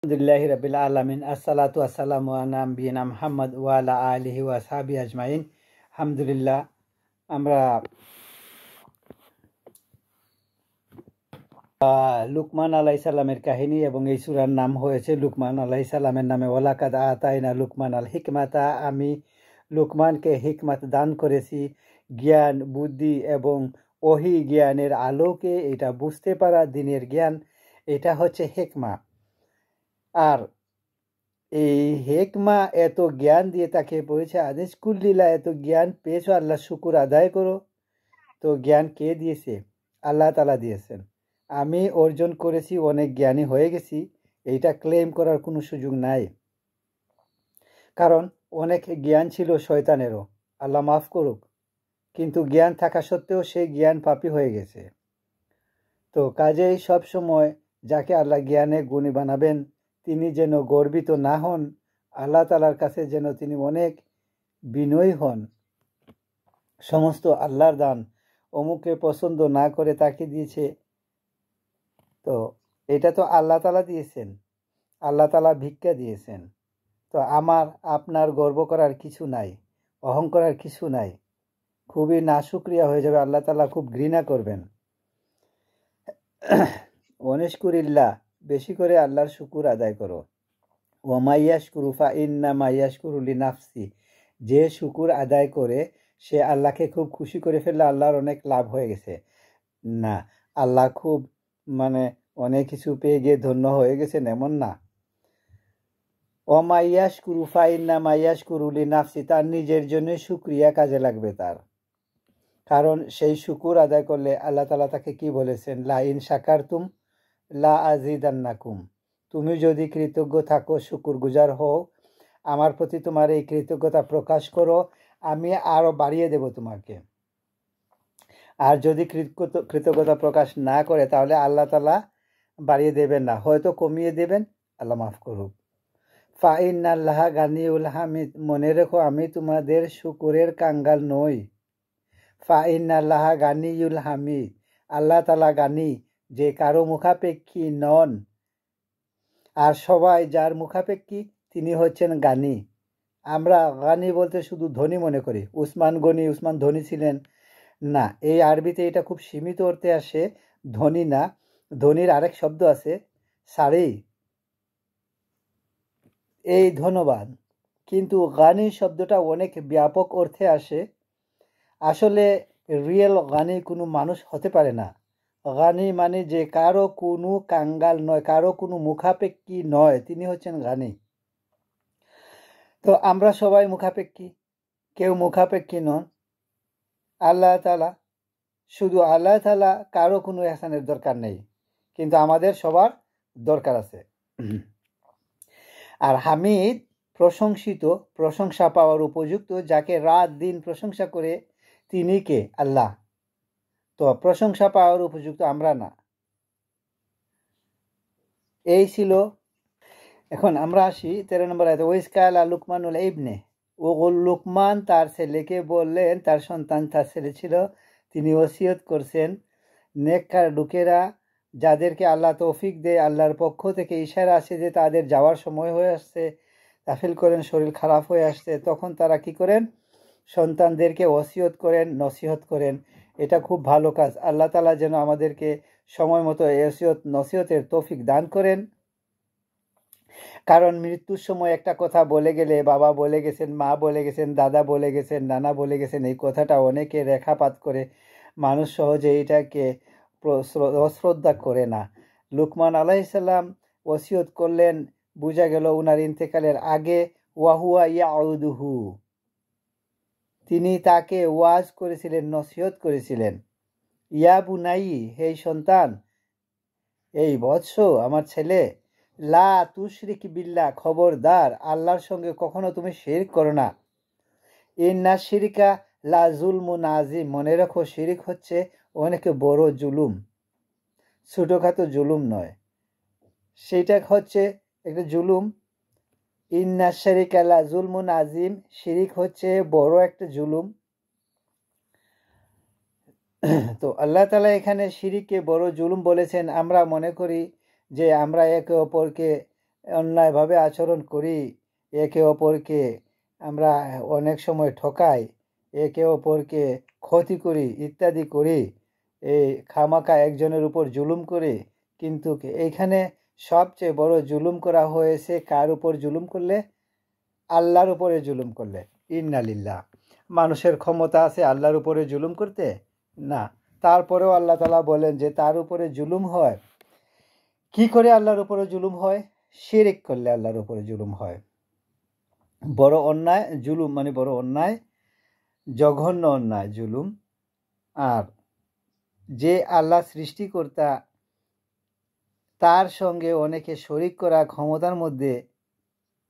আলহামদুলিল্লাহি রাব্বিল আলামিন আসসালাতু আসসালামু আলা নবিয়িনা মুহাম্মদ ওয়া আলা আলিহি ওয়া সাহবিহি আজমাইন। আলহামদুলিল্লাহ, আমরা লুকমান আলাইহিস সালামের কাহিনী এবং এই সূরার নাম হয়েছে লুকমান আলাইহিস সালামের নামে। ওয়ালাকাদ আতাইনা লুকমান আল হিকমাতা, আমি লুকমানকে হিকমত দান করেছি, জ্ঞান, বুদ্ধি এবং ওহী জ্ঞানের আলোকে এটা বুঝতে পারা দিনের জ্ঞান, এটা হচ্ছে হিকমা। আর এই হেকমা এত জ্ঞান দিয়ে তাকে বলেছে আদেশ কুল্লিলা, এত জ্ঞান পেয়েছো, আল্লাহ শুকুর আদায় করো। তো জ্ঞান কে দিয়েছে? আল্লাহ তাআলা দিয়েছেন। আমি অর্জন করেছি, অনেক জ্ঞানী হয়ে গেছি, এইটা ক্লেম করার কোনো সুযোগ নাই। কারণ অনেক জ্ঞান ছিল শয়তানেরও, আল্লাহ মাফ করুক, কিন্তু জ্ঞান থাকা সত্ত্বেও সে জ্ঞান পাপী হয়ে গেছে। তো কাজেই সবসময় যাকে আল্লাহ জ্ঞানে গুণী বানাবেন তিনি যেন গর্বিত না হন, আল্লাহ তাআলার কাছে যেন তিনি অনেক বিনয়ী হন। সমস্ত আল্লাহর দান, অমুকে পছন্দ না করে তাকে দিয়েছে, তো এটা তো আল্লাহ তাআলা দিয়েছেন, আল্লাহ তাআলা ভিক্ষা দিয়েছেন। তো আমার আপনার গর্ব করার কিছু নাই, অহং করার কিছু নাই। খুবই নাশুকরিয়া হয়ে যাবে, আল্লাহ তাআলা খুব ঘৃণা করবেন। ওয়ানিশকুরিল্লাহ, বেশি করে আল্লাহর শুকুর আদায় করো। ওয়ামাইয়াশকুরু ফাইন্নামা ইয়াশকুরু লিনাফসি, যে শুকুর আদায় করে সে আল্লাহকে খুব খুশি করে ফেললে আল্লাহর অনেক লাভ হয়ে গেছে না। আল্লাহ খুব অনেক কিছু পেয়ে গিয়ে ধন্য হয়ে গেছেন এমন না। ওয়ামাইয়াশকুরু ফাইন্নামা ইয়াশকুরু লিনাফসি, তার নিজের জন্য শুকরিয়া কাজে লাগবে তার। কারণ সেই শুকুর আদায় করলে আল্লাহ তাআলা তাকে কি বলেছেন? লা ইন শাকারতুম লা আজিদান্নাকুম, তুমি যদি কৃতজ্ঞ থাকো, শুকুর গুজার হও, আমার প্রতি তোমার এই কৃতজ্ঞতা প্রকাশ করো, আমি আরো বাড়িয়ে দেব তোমাকে। আর যদি কৃতজ্ঞতা প্রকাশ না করে তাহলে আল্লাহ তাআলা বাড়িয়ে দেবেন না, হয়তো কমিয়ে দেবেন, আল্লাহ মাফ করুক। ফাইন্নাল্লাহা গানিউল হামিদ, মনে রেখো আমি তোমাদের শুকুরের কাঙ্গাল নই। ফাইন্নাল্লাহা গানিউল হামিদ, আল্লাহ তাআলা গানি, যে কারো মুখাপেক্ষী নন। আর সবাই যার মুখাপেক্ষী তিনি হচ্ছেন গানি। আমরা গানি বলতে শুধু ধনী মনে করি, উসমান গনি, উসমান ধনী ছিলেন না। এই আরবিতে এটা খুব সীমিত অর্থে আসে, ধনী না। ধনীর আরেক শব্দ আছে সারি, এই ধন্যবাদ। কিন্তু গানি শব্দটা অনেক ব্যাপক অর্থে আসে। আসলে রিয়েল গানি কোনো মানুষ হতে পারে না। গানি মানে যে কারো কোনো কাঙ্গাল নয়, কারো কোনো মুখাপেক্ষী নয়, তিনি হচ্ছেন গানি। তো আমরা সবাই মুখাপেক্ষী, কেউ মুখাপেক্ষী নন। আল্লাহ তাআলা, শুধু আল্লাহ তাআলা, কারো কোনো এহসানের দরকার নেই, কিন্তু আমাদের সবার দরকার আছে। আর হামিদ প্রশংসিত, প্রশংসা পাওয়ার উপযুক্ত, যাকে রাত দিন প্রশংসা করে তিনি কে? আল্লাহ। তো প্রশংসা পাওয়ার উপযুক্ত আমরা না। এই ছিল। এখন আমরা আসি 13 নম্বর আয়াতে। ওয়াইসকালা লুকমানুল ইবনে, ও লুকমান তার ছেলেকে বললেন, তার সন্তান, তার ছেলে ছিল, তিনি ওসিয়ত করছেন, নেককার লোকেরা যাদেরকে আল্লাহ তৌফিক দেয়, আল্লাহর পক্ষ থেকে ইশারা আসে যে তাদের যাওয়ার সময় হয়ে আসছে, তাফিল করেন, শরীর খারাপ হয়ে আসছে, তখন তারা কি করেন? সন্তানদেরকে ওসিয়ত করেন, নসিহত করেন। এটা খুব ভালো কাজ। আল্লাহ তাআলা যেন আমাদেরকে সময় মতো ওসিয়ত নসিহতের তৌফিক দান করেন। কারণ মৃত্যুর সময় একটা কথা বলে গেলে, বাবা বলে গেছেন, মা বলে গেছেন, দাদা বলে গেছেন, নানা বলে গেছেন, এই কথাটা অনেকে রেখাপাত করে, মানুষ সহজে এটাকে অশ্রদ্ধা করে না। লুকমান আলাইহিস সালাম ওসিয়ত করলেন, বোঝা গেল উনার ইন্তেকালের আগে। ওয়াহুয়া ইয়াউদুহু, তিনি তাকে ওয়াজ করেছিলেন, নসিহত করেছিলেন। ইয়া বুনাই, হে সন্তান, এই বৎস, আমার ছেলে, লা তুশরিক বিল্লাহ, খবরদার আল্লাহর সঙ্গে কখনো তুমি শিরক করো না। ইন্না শিরকা লা জুলমুন আযীম, মনে রাখো শিরক হচ্ছে অনেক বড় জুলুম, ছোটখাটো জুলুম নয়, সেটা হচ্ছে একটা জুলুম। ইন্না শিরকা লা জুলমুন আযীম, শিরক হচ্ছে বড় একটা জুলুম। তো আল্লাহ তাআলা এখানে শিরককে বড় জুলুম বলেছেন। আমরা মনে করি যে আমরা একে অপরকে অন্যায়ভাবে আচরণ করি, একে অপরকে আমরা অনেক সময় ঠকাই, একে অপরকে ক্ষতি করি ইত্যাদি করি, এই খামাখা একজনের উপর জুলুম করি। কিন্তু এইখানে সবচেয়ে বড় জুলুম করা হয়েছে কার উপর জুলুম করলে? আল্লাহর উপরে জুলুম করলে। ইন্নালিল্লাহ। মানুষের ক্ষমতা আছে আল্লাহর উপরে জুলুম করতে? না। তারপরেও আল্লাহ তাআলা বলেন যে তার উপরে জুলুম হয়। কি করে আল্লাহর উপরে জুলুম হয়? শিরক করলে আল্লাহর উপরে জুলুম হয়। বড় অন্যায় জুলুম মানে বড় অন্যায়, জঘন্য অন্যায় জুলুম। আর যে আল্লাহ সৃষ্টিকর্তা তার সঙ্গে অনেকে শরিক করা ক্ষমতার মধ্যে,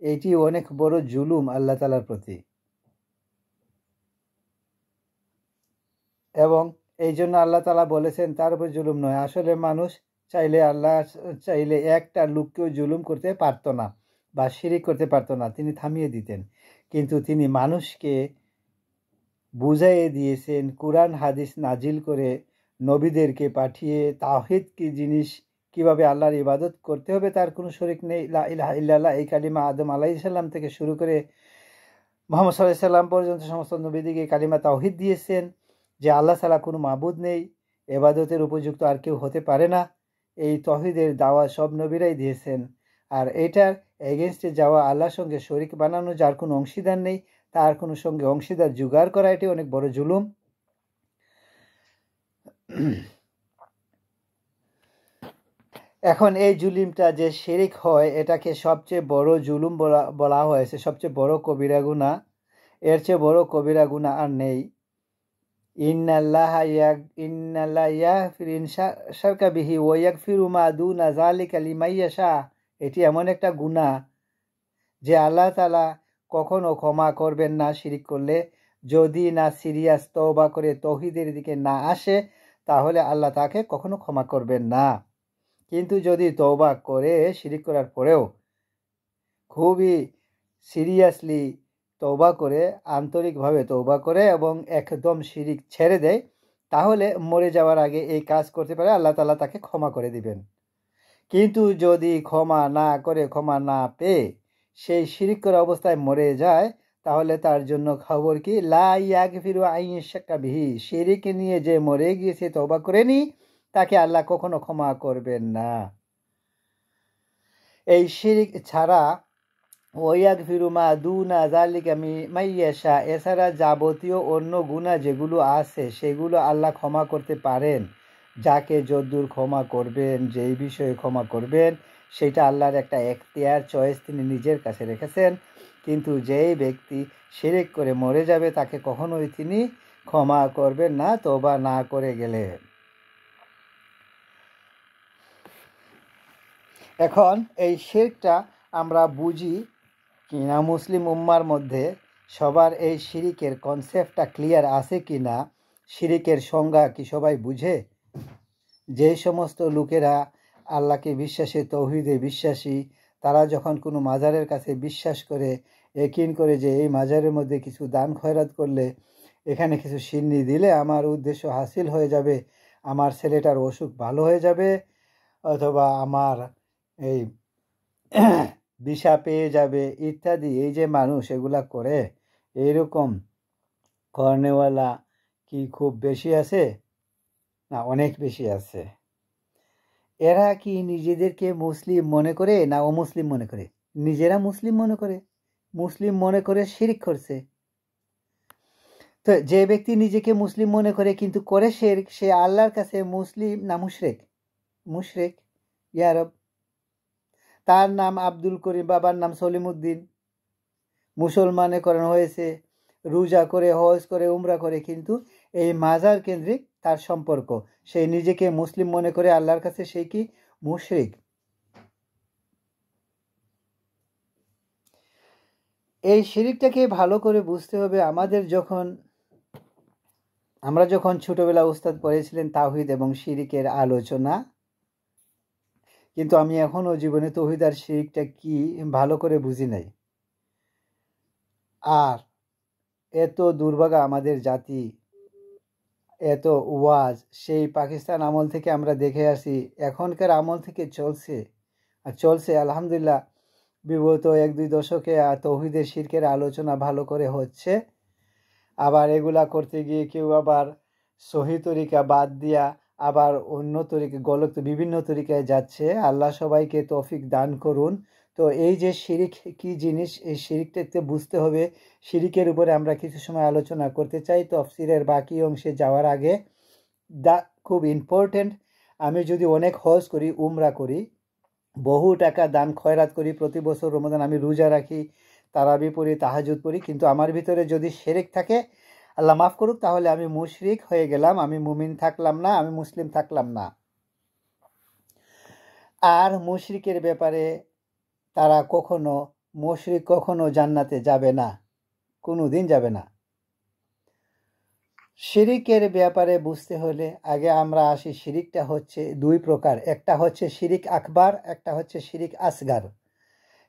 এটি অনেক বড় জুলুম আল্লাহ তাআলার প্রতি। এবং এই জন্য আল্লাহ তাআলা বলেছেন তার উপর জুলুম নয়। আসলে মানুষ আল্লাহ চাইলে একটা লোককেও জুলুম করতে পারতো না বা শিরিক করতে পারতো না, তিনি থামিয়ে দিতেন। কিন্তু তিনি মানুষকে বুঝাইয়ে দিয়েছেন, কোরআন হাদিস নাজিল করে নবীদেরকে পাঠিয়ে তাওহীদ কি জিনিস, কিভাবে আল্লাহর ইবাদত করতে হবে, তার কোনো শরিক নেই, লা ইলাহা ইল্লাল্লাহ, এই কালিমা আদম আলাইহিস সালাম থেকে শুরু করে মুহাম্মদ সাল্লাল্লাহু আলাইহি সাল্লাম পর্যন্ত সমস্ত নবীদেরকে কালিমা তাওহীদ দিয়েছেন যে আল্লাহ ছাড়া কোনো মাবুদ নেই, ইবাদতের উপযুক্ত আর কেউ হতে পারে না। এই তাওহীদের দাওয়াত সব নবীরাই দিয়েছেন। আর এটার এগেনস্টে যাওয়া, আল্লাহর সঙ্গে শরিক বানানো, যার কোনো অংশীদার নেই, তার কোনো সঙ্গে অংশীদার জোগাড় করা, এটি অনেক বড় জুলুম। এখন এই জুলুমটা যে শিরিক হয়, এটাকে সবচেয়ে বড় জুলুম বলা হয়েছে, সবচেয়ে বড় কবিরা গুনাহ। এর চেয়ে বড় কবিরা গুনাহ আর নেই। ইন্নাল্লাহা ইয়াগফিরু ইন শারকা বিহি ওয়া ইয়াগফিরু মা দুনা যালিকা লিমান ইয়াশা। এটি এমন একটা গুনাহ যে আল্লাহ তাআলা কখনো ক্ষমা করবেন না শিরিক করলে। যদি না সিরিয়াস তওবা করে তাওহীদের দিকে না আসে, তাহলে আল্লাহ তাকে কখনো ক্ষমা করবেন না। কিন্তু যদি তওবা করে শিরিক করার পরেও খুবই সিরিয়াসলি তওবা করে, আন্তরিকভাবে তওবা করে এবং একদম শিরিক ছেড়ে দেয়, তাহলে মরে যাওয়ার আগে এই কাজ করতে পারে, আল্লাহ তাআলা তাকে ক্ষমা করে দিবেন। কিন্তু যদি ক্ষমা না করে, ক্ষমা না পেয়ে সেই শিরিক করা অবস্থায় মরে যায়, তাহলে তার জন্য খবর কি, লা ইয়াগফিরু আন ইউশরাকা বিহি, শিরিক নিয়ে যে মরে গিয়েছে, তওবা করেনি, তাকে আল্লাহ কখনো ক্ষমা করবেন না। এই শিরিক ছাড়া ওয়াগফিরু মা দুনা যালিকা লিমান ইয়াশা, এছাড়া যাবতীয় অন্য গুনাহ যেগুলো আছে সেগুলো আল্লাহ ক্ষমা করতে পারেন। যাকে যদ্দূর ক্ষমা করবেন, যেই বিষয়ে ক্ষমা করবেন, সেটা আল্লাহর একটা এখতিয়ার, চয়েস তিনি নিজের কাছে রেখেছেন। কিন্তু যেই ব্যক্তি শিরিক করে মরে যাবে, তাকে কখনোই তিনি ক্ষমা করবেন না তওবা না করে গেলে। এখন এই শিরকটা আমরা বুঝি কিনা, মুসলিম উম্মার মধ্যে সবার এই শিরিকের কনসেপ্টটা ক্লিয়ার আছে কি না, শিরিকের সংজ্ঞা কি সবাই বুঝে? যে সমস্ত লোকেরা আল্লাহকে বিশ্বাসী, তৌহিদে বিশ্বাসী, তারা যখন কোনো মাজারের কাছে বিশ্বাস করে, ইয়াকিন করে যে এই মাজারের মধ্যে কিছু দান খয়রাত করলে, এখানে কিছু সিন্নি দিলে আমার উদ্দেশ্য হাসিল হয়ে যাবে, আমার ছেলেটার অসুখ ভালো হয়ে যাবে, অথবা আমার এই ভিসা পেয়ে যাবে ইত্যাদি, এই যে মানুষ এগুলা করে, এইরকম কর্নেওয়ালা কি খুব বেশি আছে? না, অনেক বেশি আছে। এরা কি নিজেদেরকে মুসলিম মনে করে না অমুসলিম মনে করে? নিজেরা মুসলিম মনে করে, মুসলিম মনে করে শিরক করছে। তো যে ব্যক্তি নিজেকে মুসলিম মনে করে কিন্তু করে শিরক, সে আল্লাহর কাছে মুসলিম না মুশরিক? মুশরিক। ইয়া রব, তার নাম আব্দুল করিম, বাবার নাম সলিমউদ্দিন, মুসলমানে করানো হয়েছে, রোজা করে, হজ করে, উমরা করে, কিন্তু এই মাজার কেন্দ্রিক তার সম্পর্ক, সে নিজেকে মুসলিম মনে করে, আল্লাহর কাছে সে কি মুশরিক। এই শিরিকটাকে ভালো করে বুঝতে হবে। আমরা যখন ছোটবেলা উস্তাদ পড়েছিলেন তাওহীদ এবং শিরিকের আলোচনা, কিন্তু আমি এখনও জীবনে তাওহীদ আর শিরিকটা কি ভালো করে বুঝি নাই। আর এত দুর্ভাগা আমাদের জাতি, এত ওয়াজ সেই পাকিস্তান আমল থেকে আমরা দেখে আসি, এখনকার আমল থেকে চলছে আর চলছে, আলহামদুলিল্লাহ। বিগত 1-2 দশকে তৌহিদের শিরকের আলোচনা ভালো করে হচ্ছে। আবার এগুলা করতে গিয়ে কেউ আবার সহি তরিকা বাদ দিয়া আবার অন্য তরিকা গলত বিভিন্ন তরিকায় যাচ্ছে। আল্লাহ সবাইকে তৌফিক দান করুন। তো এই যে শিরিক কি জিনিস, এই শিরিকটাকে বুঝতে হবে। শিরিকের উপরে আমরা কিছু সময় আলোচনা করতে চাই তফসিরের বাকি অংশে যাওয়ার আগে। খুব ইম্পর্টেন্ট, আমি যদি অনেক হজ করি, উমরা করি, বহু টাকা দান খয়রাত করি, প্রতি বছর রমজান আমি রোজা রাখি, তারাবি পড়ি, তাহাজুদ পড়ি, কিন্তু আমার ভিতরে যদি শিরিক থাকে, আল্লাহ মাফ করুক, তাহলে আমি মুশরিক হয়ে গেলাম, আমি মুমিন থাকলাম না, আমি মুসলিম থাকলাম না। আর মুশরিকের ব্যাপারে তারা মুশরিক কখনো জান্নাতে যাবে না, কোনো দিন যাবে না। শিরিকের ব্যাপারে বুঝতে হলে আগে আমরা আসি, শিরিকটা হচ্ছে 2 প্রকার, একটা হচ্ছে শিরিক আকবার, একটা হচ্ছে শিরিক আসগার।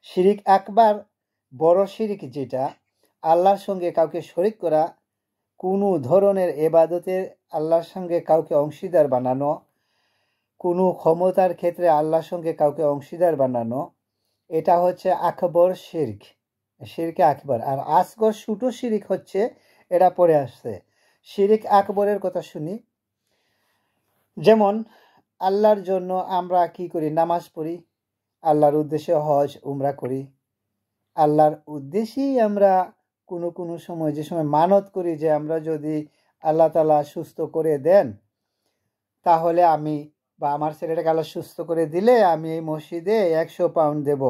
শিরিক আকবার বড় শিরিক, যেটা আল্লাহর সঙ্গে কাউকে শরিক করা, কোনো ধরনের ইবাদতে আল্লাহর সঙ্গে কাউকে অংশীদার বানানো, কোনো ক্ষমতার ক্ষেত্রে আল্লাহর সঙ্গে কাউকে অংশীদার বানানো, এটা হচ্ছে আকবর শিরক, শিরকে আকবর। আর আসগর ছোট শিরিক হচ্ছে, এটা পরে আসছে। শিরিক আকবরের কথা শুনি, যেমন আল্লাহর জন্য আমরা কি করি, নামাজ পড়ি, আল্লাহর উদ্দেশ্যে হজ উমরা করি, আল্লাহর উদ্দেশ্যেই আমরা কোনো সময় যে সময় মানত করি যে আমরা যদি আল্লাহ তাআলা সুস্থ করে দেন, তাহলে আমি বা আমার ছেলেটাকে আল্লাহ সুস্থ করে দিলে আমি এই মসজিদে 100 পাউন্ড দেব,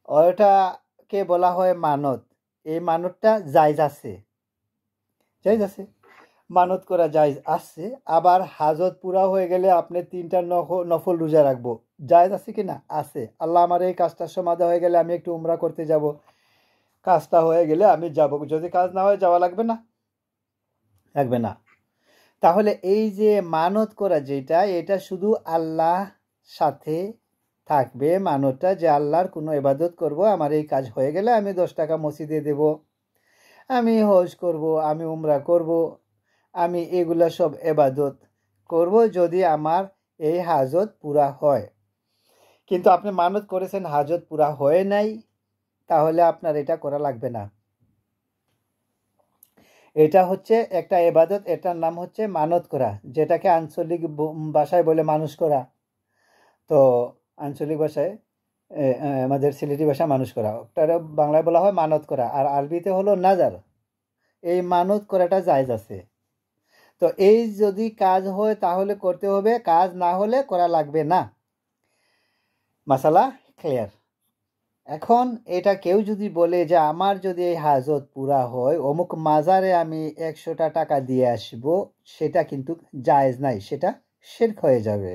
ওটাকে বলা হয় মানত। এই মানতটা জায়েজ আছে, মানত করা জায়েজ আছে। আবার হাজত পুরা হয়ে গেলে আপনি 3টা নফল রোজা রাখবো, জায়েজ আছে কি না? আছে। আল্লাহ আমার এই কাজটা সমাধা হয়ে গেলে আমি একটু উমরা করতে যাব, কাজটা হয়ে গেলে আমি যাব, যদি কাজ না হয় যাওয়া লাগবে না। তাহলে এই যে মানত করা যেটা, এটা শুধু আল্লাহ সাথে থাকবে মানতটা, যে আল্লাহর কোনো ইবাদত করব, আমার এই কাজ হয়ে গেলে আমি 10 টাকা মসজিদে দেব, আমি হজ করব, আমি উমরা করব, আমি এগুলা সব ইবাদত করব যদি আমার এই হাজত পুরা হয়। কিন্তু আপনি মানত করেছেন, হাজত পুরা হয় নাই, তাহলে আপনার এটা করা লাগবে না। এটা হচ্ছে একটা ইবাদত, এটার নাম হচ্ছে মানত করা, যেটাকে আঞ্চলিক ভাষায় বলে মানুষ করা। তো আঞ্চলিক ভাষায় আমাদের সিলেটি ভাষা মানুষ করা, ওটা বাংলায় বলা হয় মানত করা, আর আরবিতে হলো নাজার। এই মানত করাটা জায়েজ আছে। তো এই যদি কাজ হয় তাহলে করতে হবে, কাজ না হলে করা লাগবে না। মাসালা ক্লিয়ার? এখন এটা কেউ যদি বলে যে আমার যদি এই হাজত পুরা হয়, অমুক মাজারে আমি 100টা টাকা দিয়ে আসব, সেটা কিন্তু জায়েজ নাই, সেটা শিরক হয়ে যাবে,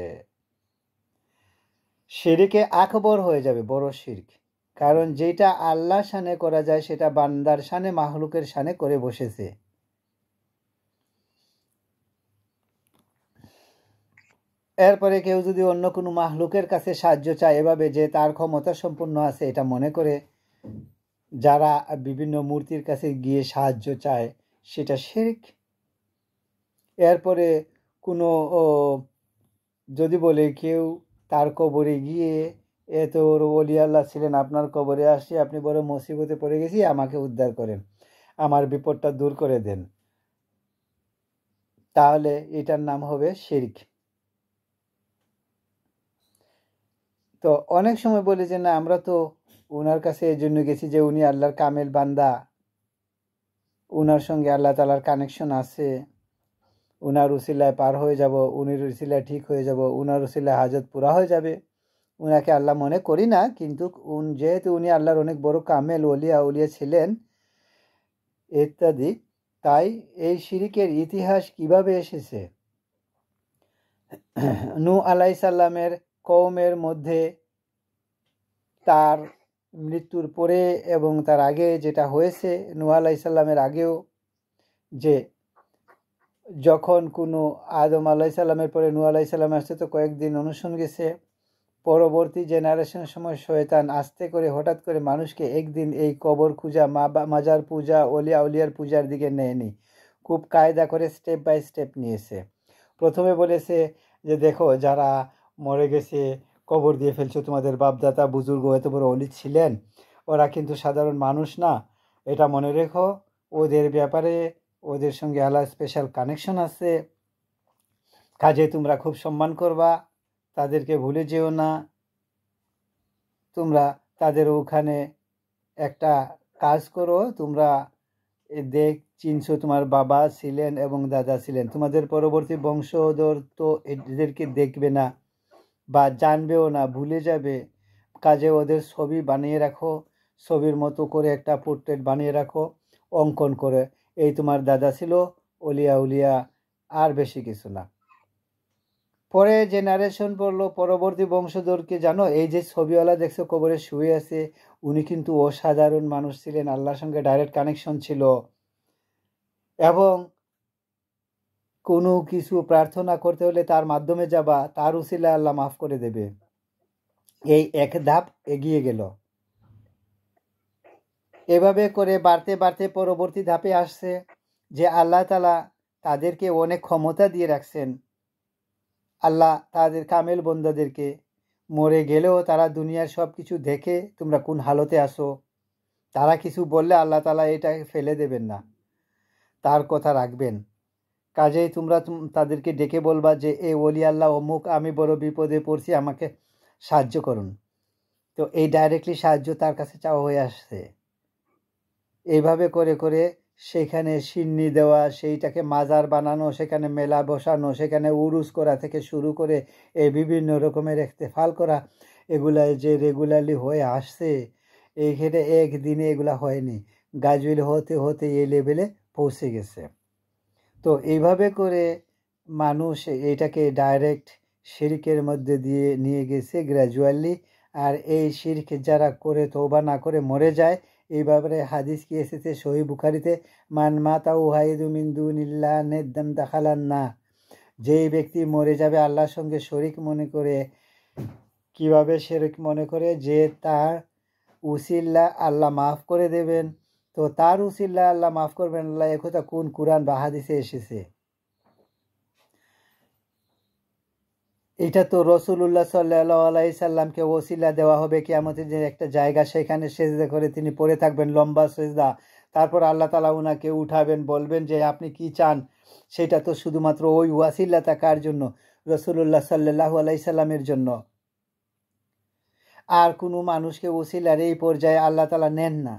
শিরকে আকবর হয়ে যাবে, বড় শিরক। কারণ যেটা আল্লাহর শানে করা যায় সেটা বান্দার শানে, মাহলুকের শানে করে বসেছে। এরপরে কেউ যদি অন্য কোনো মাহলুকের কাছে সাহায্য চায় এভাবে, যে তার ক্ষমতা সম্পন্ন আছে এটা মনে করে, যারা বিভিন্ন মূর্তির কাছে গিয়ে সাহায্য চায়, সেটা শিরক। এরপরে কোনো যদি বলে কেউ তার কবরে গিয়ে, এত বড় ওলি আল্লাহ ছিলেন, আপনার কবরে আসি, আপনি বড় মুসিবতে পড়ে গেছি, আমাকে উদ্ধার করেন, আমার বিপদটা দূর করে দেন, তাহলে এটার নাম হবে শিরক। তো অনেক সময় বলি যে না, আমরা তো ওনার কাছে এই জন্য গেছি যে উনি আল্লাহর কামেল বান্দা, ওনার সঙ্গে আল্লাহ তাআলার কানেকশন আছে, উনার উসিলায় পার হয়ে যাব, উনির উসিলায় ঠিক হয়ে যাব, উনার উসিলায় হাজত পুরা হয়ে যাবে। উনাকে আল্লাহ মনে করি না, কিন্তু যেহেতু উনি আল্লাহর অনেক বড় কামেল ওলিয়া ছিলেন ইত্যাদি, তাই এই শিরিকের ইতিহাস কিভাবে এসেছে, নূহ আলাইহিস সালামের কওমের মধ্যে তার মৃত্যুর পরে এবং তার আগে যেটা হয়েছে, নূহ আলাইহিস সালামের আগেও, যে যখন কোনো আদম আলাইহিস সালামের পরে নূহ আলাইহিস সালাম আসছে, তো কয়েকদিন অনুসরণ গেছে, পরবর্তী জেনারেশনের সময় শয়তান আস্তে করে হঠাৎ করে মানুষকে একদিন এই কবর পূজা, মাজার পূজা, উলিয়ার পূজার দিকে নেয়নি, খুব কায়দা করে স্টেপ বাই স্টেপ নিয়েছে। প্রথমে বলেছে যে দেখো যারা মরে গেছে কবর দিয়ে ফেলছো, তোমাদের বাপদাদা বুজুর্গ এত বড় অলি ছিলেন, ওরা কিন্তু সাধারণ মানুষ না, এটা মনে রেখো। ওদের ব্যাপারে ওদের সঙ্গে আলাদা স্পেশাল কানেকশন আছে, কাজে তোমরা খুব সম্মান করবা, তাদেরকে ভুলে যেও না। তোমরা তাদের ওখানে একটা কাজ করো, তোমরা চিনছো তোমার বাবা ছিলেন এবং দাদা ছিলেন, তোমাদের পরবর্তী বংশধর তো এদেরকে দেখবে না বা জানবেও না, ভুলে যাবে। কাজে ওদের ছবি বানিয়ে রাখো, ছবির মতো করে একটা পোর্ট্রেট বানিয়ে রাখো অঙ্কন করে, এই তোমার দাদা ছিল, অলিয়া উলিয়া, আর বেশি কিছু না। পরে জেনারেশন পড়লো, পরবর্তী বংশধরকে জানো, এই যে ছবিওয়ালা দেখছো কবরে শুয়ে আছে, উনি কিন্তু অসাধারণ মানুষ ছিলেন, আল্লাহর সঙ্গে ডাইরেক্ট কানেকশন ছিল, এবং কোনো কিছু প্রার্থনা করতে হলে তার মাধ্যমে যাবা, তার উসিলা আল্লাহ মাফ করে দেবে। এই এক ধাপ এগিয়ে গেল। এভাবে করে বাড়তে বাড়তে পরবর্তী ধাপে আসছে যে আল্লাহ তাআলা তাদেরকে অনেক ক্ষমতা দিয়ে রাখছেন। আল্লাহ তাদের কামেল বন্দাদেরকে মরে গেলেও তারা দুনিয়ার সব কিছু দেখে তোমরা কোন হালতে আসো, তারা কিছু বললে আল্লাহ তাআলা এটা ফেলে দেবেন না, তার কথা রাখবেন। কাজেই তোমরা তাদেরকে ডেকে বলবা যে এ ওলি আল্লাহ অমুক, আমি বড় বিপদে পড়ছি, আমাকে সাহায্য করুন। তো এই ডাইরেক্টলি সাহায্য তার কাছে চাওয়া হয়ে আসছে। এইভাবে করে করে সেখানে সিন্নি দেওয়া, সেইটাকে মাজার বানানো, সেখানে মেলা বসানো, সেখানে উরুস করা থেকে শুরু করে এই বিভিন্ন রকমের ইহতেফাল করা, এগুলা যে রেগুলারলি হয়ে আসছে, এইখানে একদিনে এগুলা হয়নি, গ্রাজুয়াল হতে হতে এই লেভেলে পৌঁছে গেছে। তো এইভাবে করে মানুষ এইটাকে ডাইরেক্ট শিরকের মধ্যে দিয়ে নিয়ে গেছে গ্র্যাজুয়ালি। আর এই শিরক যারা করে তওবা না করে মরে যায়, এই ব্যাপারে হাদিস কি এসেছে সহিহ বুখারীতে, মান মাতা ওয়াহিদু মিন দুনিল্লাহ নিদ্দান দাখালান না, যেই ব্যক্তি মরে যাবে আল্লাহর সঙ্গে শরিক মনে করে। কিভাবে শরিক মনে করে? যে তার উসিলা আল্লাহ মাফ করে দেবেন, তো তার উসিলা আল্লাহ মাফ করবেন, আল্লাহ একথা কোন কুরআন বা হাদিসে এসেছে? এটা তো রসুল্লাহ সাল্লাল্লাহু আলাইহি সাল্লামকে ওসিলা দেওয়া হবে কিয়ামতের যে একটা জায়গা, সেখানে সেজদা করে তিনি পড়ে থাকবেন লম্বা সেজদা, তারপর আল্লাহ তাআলা উনাকে উঠাবেন, বলবেন যে আপনি কি চান। সেটা তো শুধুমাত্র ওই ওয়াসিলাটা কার জন্য? রসুল্লাহ সাল্লাল্লাহু আলাইহি সাল্লামের জন্য। আর কোনো মানুষকে ওসিলার এই পর্যায়ে আল্লাহ তাআলা নেন না।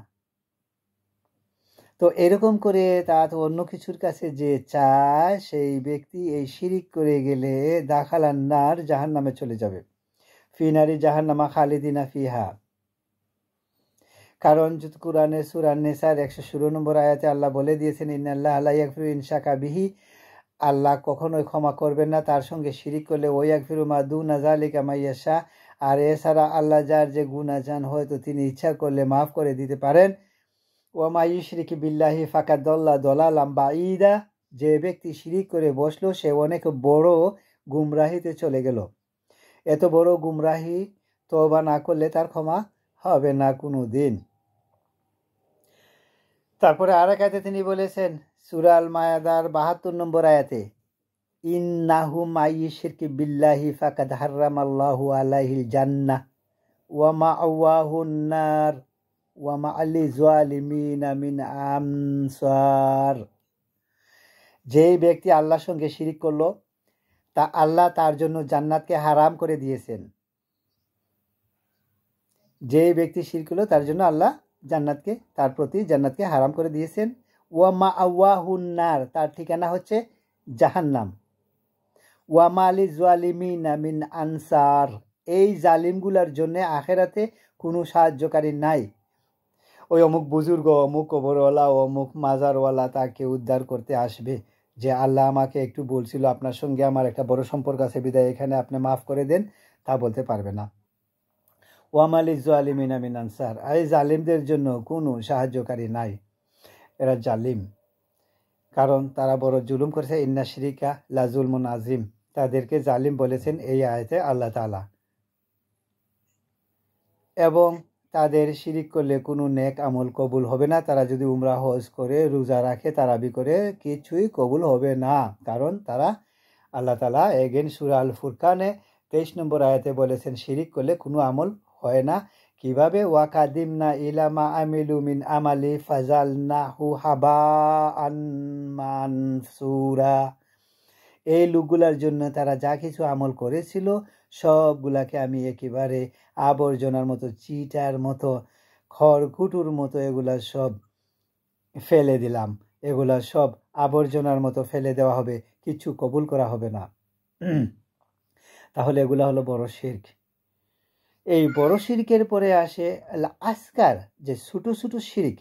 তো এরকম করে তা তো অন্য কিছুর কাছে যে চায়, সেই ব্যক্তি এই শিরিক করে গেলে দাখালান নার, জাহান্নামে চলে যাবে। ফি নারি জাহান্নামা খালিদিনা ফিহা। কারণ কোরআনে সূরা নিসার 116 নম্বর আয়াতে আল্লাহ বলে দিয়েছেন, ইন্নাল্লাহা লা ইয়াগফিরু ইন শারকা বিহি, আল্লাহ কখনোই ক্ষমা করবেন না তার সঙ্গে শিরিক করলে, ওয়া ইয়াগফিরু মা দুনা যালিকা মা ইয়াশা, আর এছাড়া আল্লাহ যার যে গুনাহ জান হয়তো তিনি ইচ্ছা করলে মাফ করে দিতে পারেন। ওয়া মা ইউশরিক বিল্লাহি ফাকাদ দাল্লা দালালাম বাঈদা, যে ব্যক্তি শিরিক করে বসলো সে অনেক বড় গুমরাহিতে চলে গেল। এত বড় গুমরাহি তওবা না করলে তার ক্ষমা হবে না কোনো দিন। তারপরে আরেক আয়াতে তিনি বলেছেন, সূরা আল মায়েদার 72 নম্বর আয়াতে, ইন্নাহু মাইয়ুশরিক বিল্লাহি ফাকাদ হারামাল্লাহু আলাইহিল জান্নাহ ওয়া মাআওয়াহুন নার ওয়া মা লিযালিমিনা মিন আনসার। যেই ব্যক্তি আল্লাহর সঙ্গে শিরিক করলো, তা আল্লাহ তার জন্য জান্নাতকে হারাম করে দিয়েছেন। যেই ব্যক্তি শিরক করলো তার জন্য আল্লাহ তার প্রতি জান্নাতকে হারাম করে দিয়েছেন। ওয়া মাআওয়াহুন নার, তার ঠিকানা হচ্ছে জাহান্নাম। ওয়া মা লিযালিমিনা মিন আনসার, এই জালিমগুলার জন্য আখেরাতে কোনো সাহায্যকারী নাই। ওই অমুক বুজুর্গ, অমুক কবরওয়ালা, অমুক মাজারওয়ালা তাকে উদ্ধার করতে আসবে, যে আল্লাহ আমাকে একটু বলছিল আপনার সঙ্গে আমার একটা বড় সম্পর্ক আছে, বিদায় এখানে আপনি মাফ করে দেন, তা বলতে পারবে না। ওয়া মা লিযালিমিনা মিন আনসার, এই জালিমদের জন্য কোনো সাহায্যকারী নাই, এরা জালিম, কারণ তারা বড় জুলুম করেছে। ইন্না শিরিকা লা যুলমুন আযীম, তাদেরকে জালিম বলেছেন এই আয়াতে আল্লাহ তাআলা। এবং তাদের শিরিক করলে কোনো নেক আমল কবুল হবে না, তারা যদি উমরা হজ করে, রোজা রাখে, তারাবি করে, কিছুই কবুল হবে না, কারণ তারা আল্লাহ তাআলা এগেন সূরা আল ফুরকানে 23 নম্বর আয়াতে বলেছেন শিরিক করলে কোনো আমল হয় না। কিভাবে? ওয়াকাদিমনা ইলামা আমিলু মিন আমালি ফাজালনাহু হাবাআন মানসুরা। এই লোকগুলার জন্য তারা যা কিছু আমল করেছিল সবগুলাকে আমি একেবারে আবর্জনার মতো, চিটার মতো, খড়কুটোর মতো এগুলা সব ফেলে দিলাম। এগুলা সব আবর্জনার মতো ফেলে দেওয়া হবে, কিছু কবুল করা হবে না। তাহলে এগুলা হলো বড় শিরক। এই বড় শিরকের পরে আসে আসগার, যে ছোট ছোট শিরক।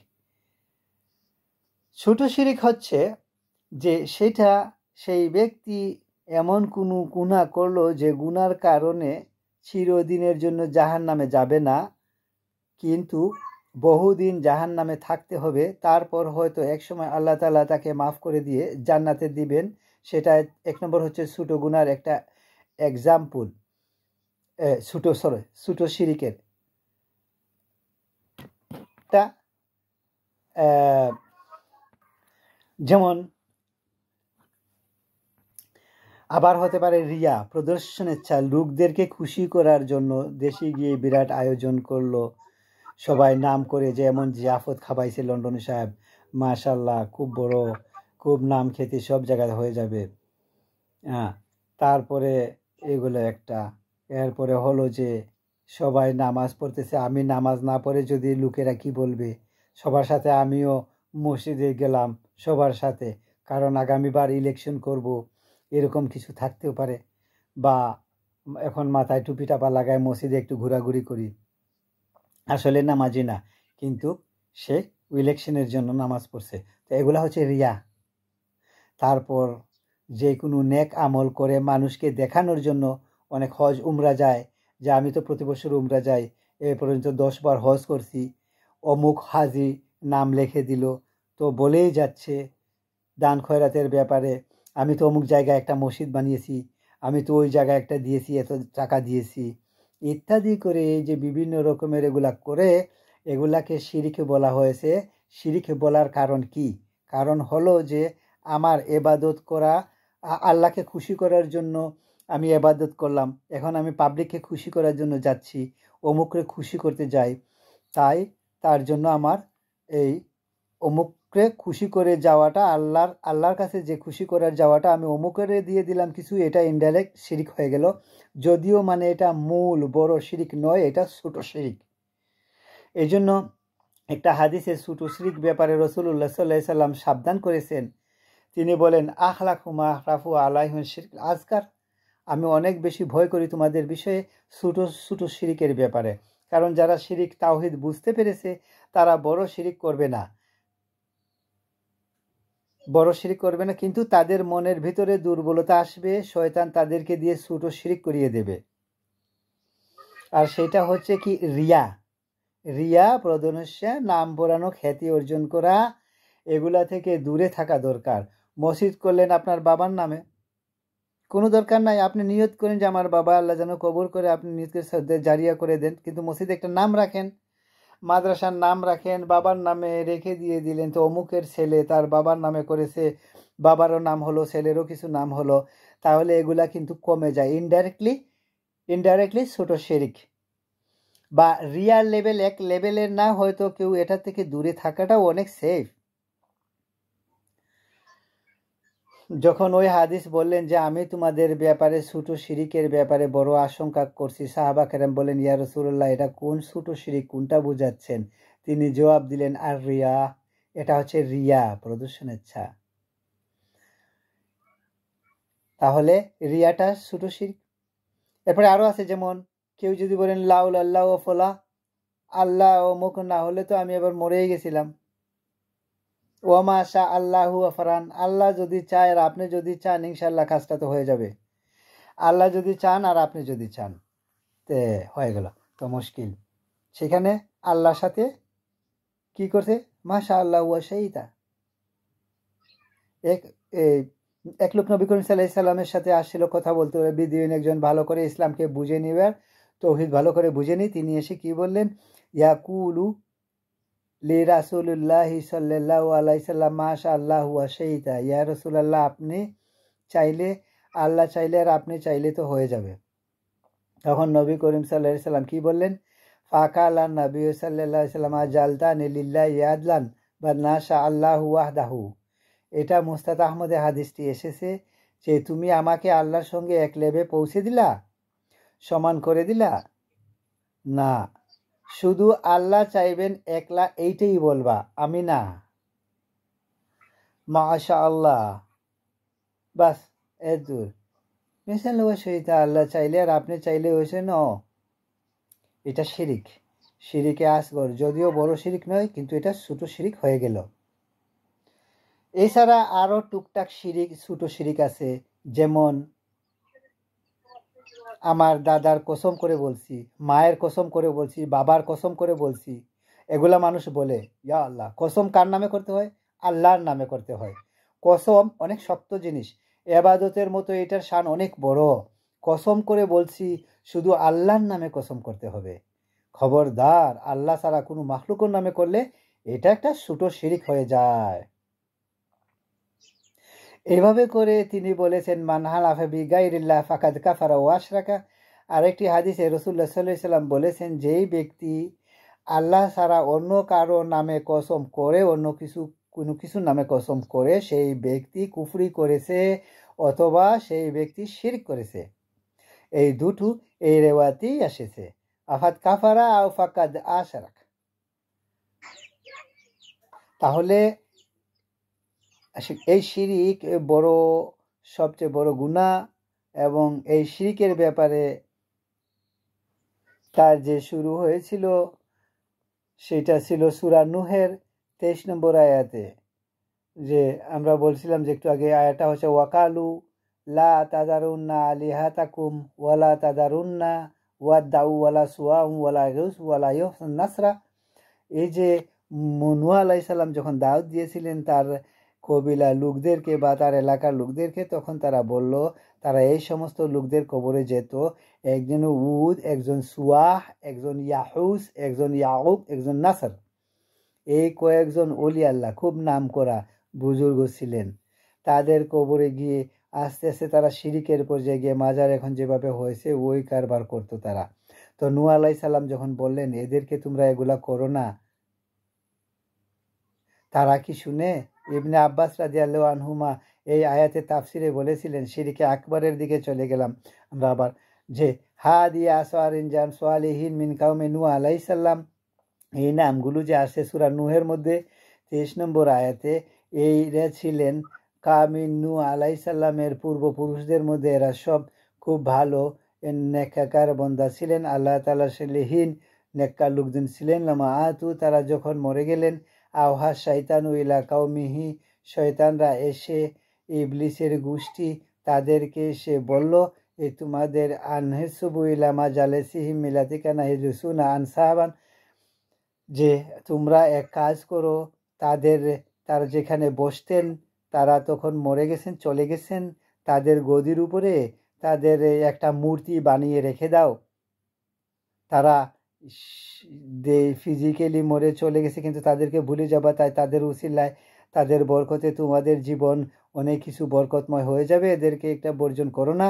ছোট শিরক হচ্ছে যে সেটা সেই ব্যক্তি এমন কোনো গুনাহ করলো যে গুনার কারণে চিরদিনের জন্য জাহান্নামে যাবে না, কিন্তু বহুদিন জাহান্নামে থাকতে হবে। তারপর হয়তো একসময় আল্লাহ তাআলা তাকে মাফ করে দিয়ে জান্নাতে দিবেন। সেটা 1 নম্বর হচ্ছে ছোট গুনার একটা এক্সাম্পল, ছোট শিরিকের। যেমন আবার হতে পারে রিয়া, প্রদর্শনের ইচ্ছা, লোকদেরকে খুশি করার জন্য দেশে গিয়ে বিরাট আয়োজন করলো, সবাই নাম করে, যেমন জিয়াফত খাবাইছে লন্ডনে সাহেব, মাশাল্লাহ খুব বড়, খুব নাম খ্যাতি সব জায়গায় হয়ে যাবে। তারপরে এগুলো একটা। এরপরে হলো যে সবাই নামাজ পড়তেছে, আমি নামাজ না পড়ে যদি লোকেরা কি বলবে, সবার সাথে আমিও মসজিদে গেলাম সবার সাথে, কারণ আগামীবার ইলেকশন করব, এরকম কিছু থাকতেও পারে। বা এখন মাথায় টুপি টাপা লাগায় মসজিদে একটু ঘোরাঘুরি করি, আসলে নামাজি না, কিন্তু সে ইলেকশনের জন্য নামাজ পড়ছে। তো এগুলা হচ্ছে রিয়া। তারপর যে কোনো নেক আমল করে মানুষকে দেখানোর জন্য, অনেক হজ উমরা যায়, যে আমি তো প্রতি বছর উমরা যাই, এ পর্যন্ত 10 বার হজ করছি, অমুক হাজি নাম লিখে দিল, তো বলেই যাচ্ছে দান খয়রাতের ব্যাপারে, আমি তো অমুক জায়গায় একটা মসজিদ বানিয়েছি, আমি তো ওই জায়গায় একটা দিয়েছি, এত টাকা দিয়েছি, ইত্যাদি করে এই যে বিভিন্ন রকমের এগুলা করে, এগুলাকে শিরিকে বলা হয়েছে। শিরিকে বলার কারণ কি? কারণ হলো যে আমার এবাদত করা, আল্লাহকে খুশি করার জন্য আমি এবাদত করলাম, এখন আমি পাবলিককে খুশি করার জন্য যাচ্ছি, অমুককে খুশি করতে যাই, তাই তার জন্য আমার এই অমুককে খুশি করে যাওয়াটা, আল্লাহর কাছে যে খুশি করার যাওয়াটা আমি অমুকের দিয়ে দিলাম কিছু, এটা ইনডাইরেক্ট শিরিক হয়ে গেল। যদিও মানে এটা মূল বড় শিরিক নয়, এটা ছোট শিরিক। এই জন্য একটা হাদিসে ছোট শিরিক ব্যাপারে রাসূলুল্লাহ সাল্লাল্লাহু আলাইহি সাল্লাম সাবধান করেছেন। তিনি বলেন, আখলাকুমা আখরাফু আলাইহিম শিরক আসগার, আমি অনেক বেশি ভয় করি তোমাদের বিষয়ে ছোট ছোট শিরিকের ব্যাপারে। কারণ যারা শিরিক তাওহীদ বুঝতে পেরেছে তারা বড় শিরিক করবে না, কিন্তু তাদের মনের ভিতরে দুর্বলতা আসবে, শয়তান তাদেরকে দিয়ে ছোট শিরিক করিয়ে দেবে। আর সেটা হচ্ছে কি? রিয়া প্রদর্শন, নাম পড়ানো, খ্যাতি অর্জন করা, এগুলা থেকে দূরে থাকা দরকার। মসজিদ করলেন আপনার বাবার নামে, কোনো দরকার নাই, আপনি নিয়ত করেন যে আমার বাবা আল্লাহ যেন কবুল করে, আপনি নিয়তকে জারিয়া করে দেন, কিন্তু মসজিদে একটা নাম রাখেন, মাদ্রাসার নাম রাখেন, বাবার নামে রেখে দিয়ে দিলেন, তো অমুকের ছেলে তার বাবার নামে করেছে, বাবারও নাম হলো, ছেলেরও কিছু নাম হলো, তাহলে এগুলা কিন্তু কমে যায় ইনডাইরেক্টলি ছোট শিরিক। বা রিয়াল লেভেল, এক লেভেলের না, হয়তো কেউ এটা থেকে দূরে থাকাটাও অনেক সেফ। যখন ওই হাদিস বললেন যে আমি তোমাদের ব্যাপারে ছোট শিরিকের ব্যাপারে বড় আশঙ্কা করছি, সাহাবা কেরাম বলেন, ইয়া রাসূলুল্লাহ, এটা কোন ছোট শিরিক, কোনটা বুঝাচ্ছেন? তিনি জবাব দিলেন, আর রিয়া, এটা হচ্ছে রিয়া, প্রদর্শনের ইচ্ছা। তাহলে রিয়াটা ছোট শিরিক। এরপরে আরো আছে, যেমন কেউ যদি বলেন লাউল আল্লাহ ও ফলা, আল্লাহ ও মুখ না হলে তো আমি এবার মরেই গেছিলাম। ওয়ামা শাহ আল্লাহু আফরান, আল্লাহ যদি চায় আর আপনি যদি চান, ইনশাল্লাহ কাজটা তো হয়ে যাবে। আল্লাহ যদি চান আর আপনি যদি চান, তে হয়ে গেল। তো মুশকিল সেখানে আল্লাহর সাথে কি করছে? মাশা আল্লাহ ওয়া শাইতা। এক লোক নবী করিম সাল্লাল্লাহু আলাইহি সাল্লামের সাথে আসছিল কথা বলতে, বিদুইন একজন ভালো করে ইসলামকে বুঝে নিবার, তৌহিদ ভালো করে বুঝে নি, তিনি এসে কি বললেন? ইয়াকুলু লি রাসূলুল্লাহি সাল্লাল্লাহু আলাইহি সাল্লাম মাশা আল্লাহ ওয়া শাইতা, ইয়া রাসূলুল্লাহ, আপনি চাইলে, আল্লাহ চাইলে আর আপনি চাইলে তো হয়ে যাবে। তখন নবী করিম সাল্লাল্লাহু আলাইহি সাল্লাম কি বললেন? ফাকালা নবী সাল্লাল্লাহু আলাইহি সাল্লাম জালতানি লিল্লাহি ইয়াদলান বা নাশা আল্লাহু ওয়াহদাহু। এটা মুস্তাদ আহমদে হাদিসটি এসেছে যে তুমি আমাকে আল্লাহর সঙ্গে এক লেভে পৌঁছে দিলা, সমান করে দিলা না, শুধু আল্লাহ চাইবেন একলা, এইটাই বলবা, আমি না। মাশা আল্লাহ, বাস এত দূর। মিশাল সহিতা আল্লাহ চাইলে আর আপনি চাইলে হয়েছে ন, এটা শিরিক, শিরিকে আসগর, যদিও বড় শিরিক নয়, কিন্তু এটা ছোট শিরিক হয়ে গেল। এছাড়া আরো টুকটাক শিরিক, ছোট শিরিক আছে, যেমন আমার দাদার কসম করে বলছি, মায়ের কসম করে বলছি, বাবার কসম করে বলছি, এগুলা মানুষ বলে। ইয়া আল্লাহ, কসম কার নামে করতে হয়? আল্লাহর নামে করতে হয়। কসম অনেক শক্ত জিনিস, এবাদতের মতো এটার শান অনেক বড়। কসম করে বলছি, শুধু আল্লাহর নামে কসম করতে হবে। খবরদার, আল্লাহ ছাড়া কোনো মাখলুকের নামে করলে এটা একটা ছোট শিরিক হয়ে যায়। এভাবে করে তিনি বলেছেন মান হালাফা বিগাইরিল্লাহ ফাকাদ কাফারা ওয়া আশরাকা। আরেকটি হাদিসে রাসূলুল্লাহ সাল্লাল্লাহু আলাইহি সাল্লাম বলেছেন, যেই ব্যক্তি আল্লাহ ছাড়া অন্য কারো নামে কসম করে, কোনো কিছুর নামে কসম করে, সেই ব্যক্তি কুফরি করেছে অথবা সেই ব্যক্তি শিরক করেছে। এই দুটো এই রেওয়াতেই এসেছে, আফাদ কাফারা আও ফাকাদ আশরাক। তাহলে এই শিরিক বড়, সবচেয়ে বড় গুনাহ, এবং এই শিরিকের ব্যাপারে তার যে শুরু হয়েছিল সেটা ছিল সূরা নূহের 23 নম্বর আয়াতে। যে আমরা বলছিলাম যে একটু আগে, আয়াতটা হচ্ছে ওয়াকালু লা তাযারুন্না আলিহাতাকুম ওয়ালা তাযারুন্না ওয়াদ্দাউ ওয়ালা সুওয়া ওয়ালা ইয়াগুস ওয়ালা ইয়াহুস নাসরা। এই যে নূহ আলাইহিস সালাম যখন দাওয়াত দিয়েছিলেন তার কবিলা লোকদেরকে বা তার এলাকার লোকদেরকে, তখন তারা বলল, তারা এই সমস্ত লোকদের কবরে যেত, একজন উদ, একজন সুয়াহ, একজন ইয়াহুস, একজন ইয়াউক, একজন নাসর, এই কয়েকজন ওলি আল্লাহ খুব নাম করা বুজুর্গ ছিলেন। তাদের কবরে গিয়ে আস্তে আস্তে তারা শিরিকের পর্যায়ে গিয়ে মাজার এখন যেভাবে হয়েছে ওই কারবার করতো তারা। তো নূহ আলাইহিস সালাম যখন বললেন এদেরকে তোমরা এগুলা করো না, তারা কি শুনে? ইবনে আব্বাস রাদিয়াল্লাহু আনহুমা এই আয়াতে তাফসিরে বলেছিলেন, শিরকে আকবরের দিকে চলে গেলাম আমরা আবার, যে হাদি আসওয়ারিন জান সালিহিন মিন কাউমে নূহ আলাইহিস সালাম, এই নামগুলো যে আসে সূরা নূহের মধ্যে 23 নম্বর আয়াতে, এইরা ছিলেন কামিন নূহ আলাইহিস সালামের পূর্বপুরুষদের মধ্যে, এরা সব খুব ভালো নেককার বান্দা ছিলেন, আল্লাহ তাআলা সালিহিন নেককার লোকজন ছিলেন। লামা আতু, তারা যখন মরে গেলেন, আওহা শয়তানু ইলা কাউমিহি, শয়তানরা এসে, ইবলিসের গোষ্ঠী তাদেরকে এসে বলল, এই তোমাদের আনহিসবু ইলা মাজালিসিহিম মিলাতিকা নাহিজুসুনা আনসাবান, যে তোমরা এক কাজ করো, তারা যেখানে বসতেন, তারা তখন মরে গেছেন, চলে গেছেন, তাদের গদির উপরে তাদের একটা মূর্তি বানিয়ে রেখে দাও। তারা ফিজিক্যালি মরে চলে গেছে, কিন্তু তাদেরকে ভুলে যাবা, তাই তাদের উসিলায়, তাদের বরকতে তোমাদের জীবন অনেক কিছু বরকতময় হয়ে যাবে। এদেরকে একটা বর্জন করো না,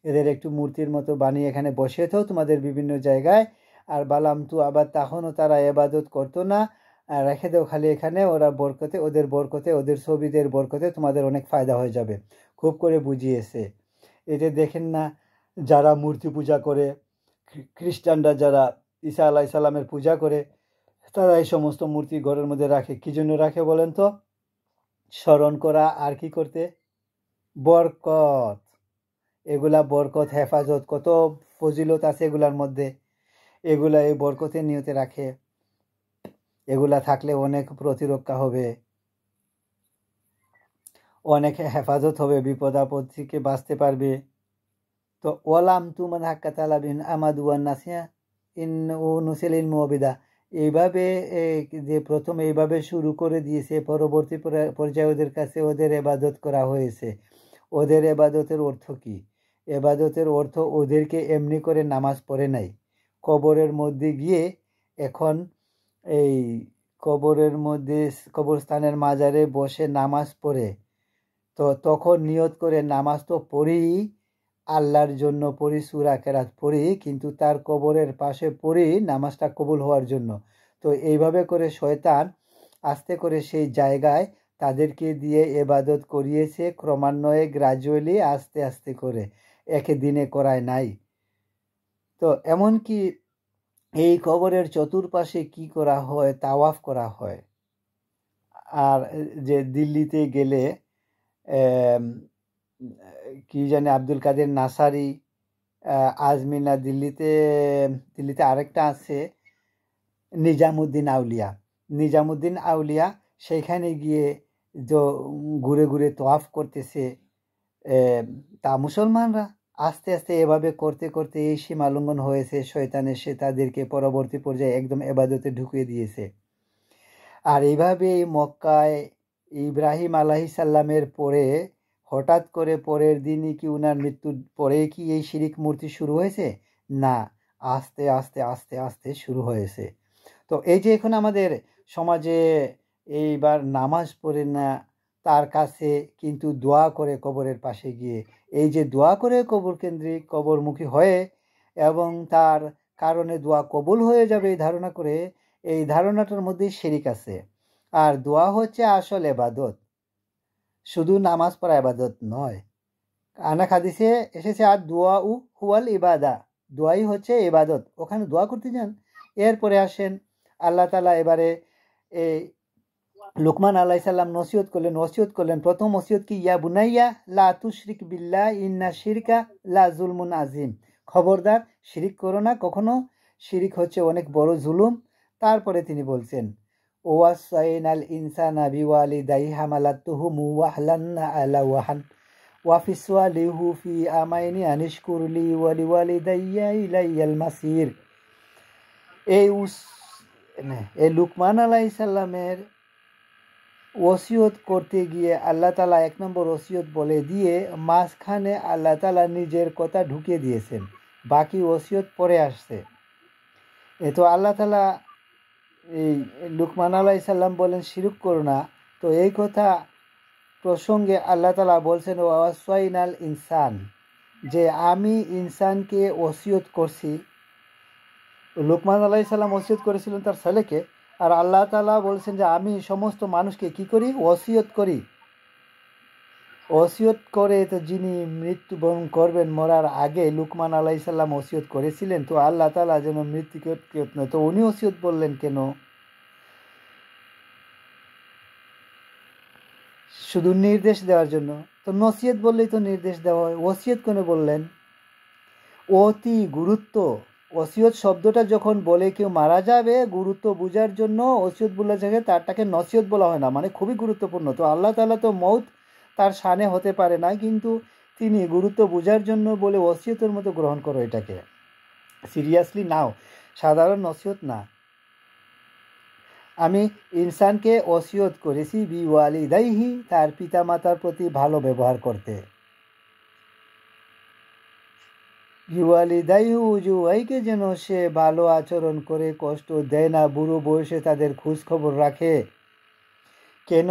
এদের একটু মূর্তির মতো বানিয়ে এখানে বসে থাও তোমাদের বিভিন্ন জায়গায়। আর বালাম তু, আবার তখনও তারা এবাদত করতো না, আর রেখে দাও খালি এখানে, ওরা বরকতে, ওদের বরকতে, ওদের ছবিদের বরকতে তোমাদের অনেক ফায়দা হয়ে যাবে। খুব করে বুঝিয়েছে। এতে দেখেন না, যারা মূর্তি পূজা করে, খ্রিস্টানরা যারা ঈসা আলাইহিস সালামের পূজা করে, তারা এই সমস্ত মূর্তি ঘরের মধ্যে রাখে। কি জন্য রাখে বলেন তো? স্মরণ করা, আর কি করতে? বরকত। এগুলা বরকত, হেফাজত, কত ফজিলত আছে এগুলার মধ্যে, এগুলা এই বরকতের নিয়তে রাখে। এগুলা থাকলে অনেক প্রতিরক্ষা হবে, অনেক হেফাজত হবে, বিপদ আপদ থেকে বাঁচতে পারবে। তো ওয়ালাম তুমান হাক্কা তালাবিন আমাদুয়ান নাসিয়া ইন ও নুসেলিন মুবিদা, এইভাবে যে প্রথম এইভাবে শুরু করে দিয়েছে, পরবর্তী পর্যায়ে ওদের কাছে ওদের এবাদত করা হয়েছে। ওদের এবাদতের অর্থ কি? এবাদতের অর্থ ওদেরকে এমনি করে নামাজ পড়ে নাই, কবরের মধ্যে গিয়ে, এখন এই কবরের মধ্যে, কবরস্থানের মাজারে বসে নামাজ পড়ে, তো তখন নিয়ত করে নামাজ তো পড়েই, আল্লাহর জন্য পড়ি, সূরা কেরাত পড়ি, কিন্তু তার কবরের পাশে পড়ি নামাজটা কবুল হওয়ার জন্য। তো এইভাবে করে শয়তান আস্তে করে সেই জায়গায় তাদেরকে দিয়ে ইবাদত করিয়েছে, ক্রমান্বয়ে গ্রাজুয়ালি আস্তে আস্তে করে, একে দিনে করায় নাই। তো এমনকি এই কবরের চতুর্পাশে কি করা হয়, তাওয়াফ করা হয়। আর যে দিল্লিতে গেলে কি জানে আব্দুল কাদের নাসারি, আজমিনা, দিল্লিতে আরেকটা আছে নিজামুদ্দিন আউলিয়া, সেইখানে গিয়ে ঘুরে ঘুরে তোয়াফ করতেছে। তা মুসলমানরা আস্তে আস্তে এভাবে করতে করতে এই সীমা লঙ্ঘন হয়েছে, শয়তান এসে তাদেরকে পরবর্তী পর্যায়ে একদম এবাদতে ঢুকিয়ে দিয়েছে। আর এইভাবে মক্কায় ইব্রাহিম আলাইহিসসালামের পরে হঠাৎ করে পরের দিনই কি উনার মৃত্যুর পরে কি এই শিরিক মূর্তি শুরু হয়েছে? না, আস্তে আস্তে আস্তে আস্তে শুরু হয়েছে। তো এই যে এখন আমাদের সমাজে এইবার নামাজ পড়ে না, তার কাছে কিন্তু দোয়া করে কবরের পাশে গিয়ে, এই যে দোয়া করে কবর কেন্দ্রিক কবরমুখী হয়ে এবং তার কারণে দোয়া কবুল হয়ে যাবে এই ধারণা করে, এই ধারণাটার মধ্যেই শিরিক আছে। আর দোয়া হচ্ছে আসল ইবাদত, শুধু নামাজ পড়া ইবাদত নয়। আনাক হাদিসে এসেছে আর দোয়া হুয়াল ইবাদা, দোয়াই হচ্ছে ইবাদত। ওখানে দোয়া করতে যান। এরপরে আসেন আল্লাহ তাআলা এবারে এই লুকমান আলাইহিসসালাম নসিহত করলেন। প্রথম ওসিয়ত কি, ইয়া বুনাইয়া লা তুশরিক বিল্লাহ ইন্না শিরকা লা জুলমুন আজিম, খবরদার শিরিক করো না কখনো, শিরিক হচ্ছে অনেক বড় জুলুম। তারপরে তিনি বলছেন ওয়াসাইনাল ইনসানা বিওয়ালিদাইহি হামালাতুহু মুওয়াহলান আলা ওয়াহান ওয়া ফিসওয়ালিহু ফি আমাইনি আনিশকুরলি ওয়া লিওয়ালিদাইয়া ইলাইয়াল মাসির। এই লুকমান আলাইহিসসালামের ওসিয়ত করতে গিয়ে আল্লাহ তাআলা 1 নম্বর ওসিয়ত বলে দিয়ে মাঝখানে আল্লাহ তাআলা নিজের কথা ঢুকিয়ে দিয়েছেন, বাকি ওসিয়ত পরে আসছে। তো আল্লাহ তাআলা এই লুকমান আলাইহিসসালাম বলেন শিরক করো না, তো এই কথা প্রসঙ্গে আল্লাহ তাআলা বলছেন ওয়াসাইনাল ইনসান, যে আমি ইনসানকে ওসিয়ত করছি। লুকমান আলাইহিসসালাম ওসিয়ত করেছিলেন তার ছেলেকে, আর আল্লাহ তাআলা বলছেন যে আমি সমস্ত মানুষকে কি করি, ওসিয়ত করি। ওসিয়ত করে তো যিনি মৃত্যুবরণ করবেন, মরার আগে লুকমান আলাইহিসসালাম ওসিয়ত করেছিলেন, তো আল্লাহ তাআলা যেন মৃত্যুকে, তো উনি ওসিয়ত বললেন কেন? শুধু নির্দেশ দেওয়ার জন্য। তো নসিহত বললেই তো নির্দেশ দেওয়া হয়, ওসিয়ত কেন বললেন? অতি গুরুত্ব, ওসিয়ত শব্দটা যখন বলে কেউ মারা যাবে, গুরুত্ব বোঝার জন্য ওসিয়ত বলা যায়, তারটাকে নসিহত বলা হয় না, মানে খুবই গুরুত্বপূর্ণ। তো আল্লাহ তাআলা তো মৌত তার শানে হতে পারে না, কিন্তু তিনি গুরুত্ব বোঝার জন্য বলে ওসিয়তের মতো গ্রহণ করো, এটাকে সিরিয়াসলি নাও, সাধারণ নসিহত না। আমি ইনসানকে ওসিয়ত করেছি বিওয়ালিদাইহি, তার পিতামাতার প্রতি ভালো ব্যবহার করতে। বিওয়ালিদাইহি উজুয়াইকে যেন সে ভালো আচরণ করে, কষ্ট দেয় না, বুড়ো বয়সে তাদের খোঁজ খবর রাখে। কেন?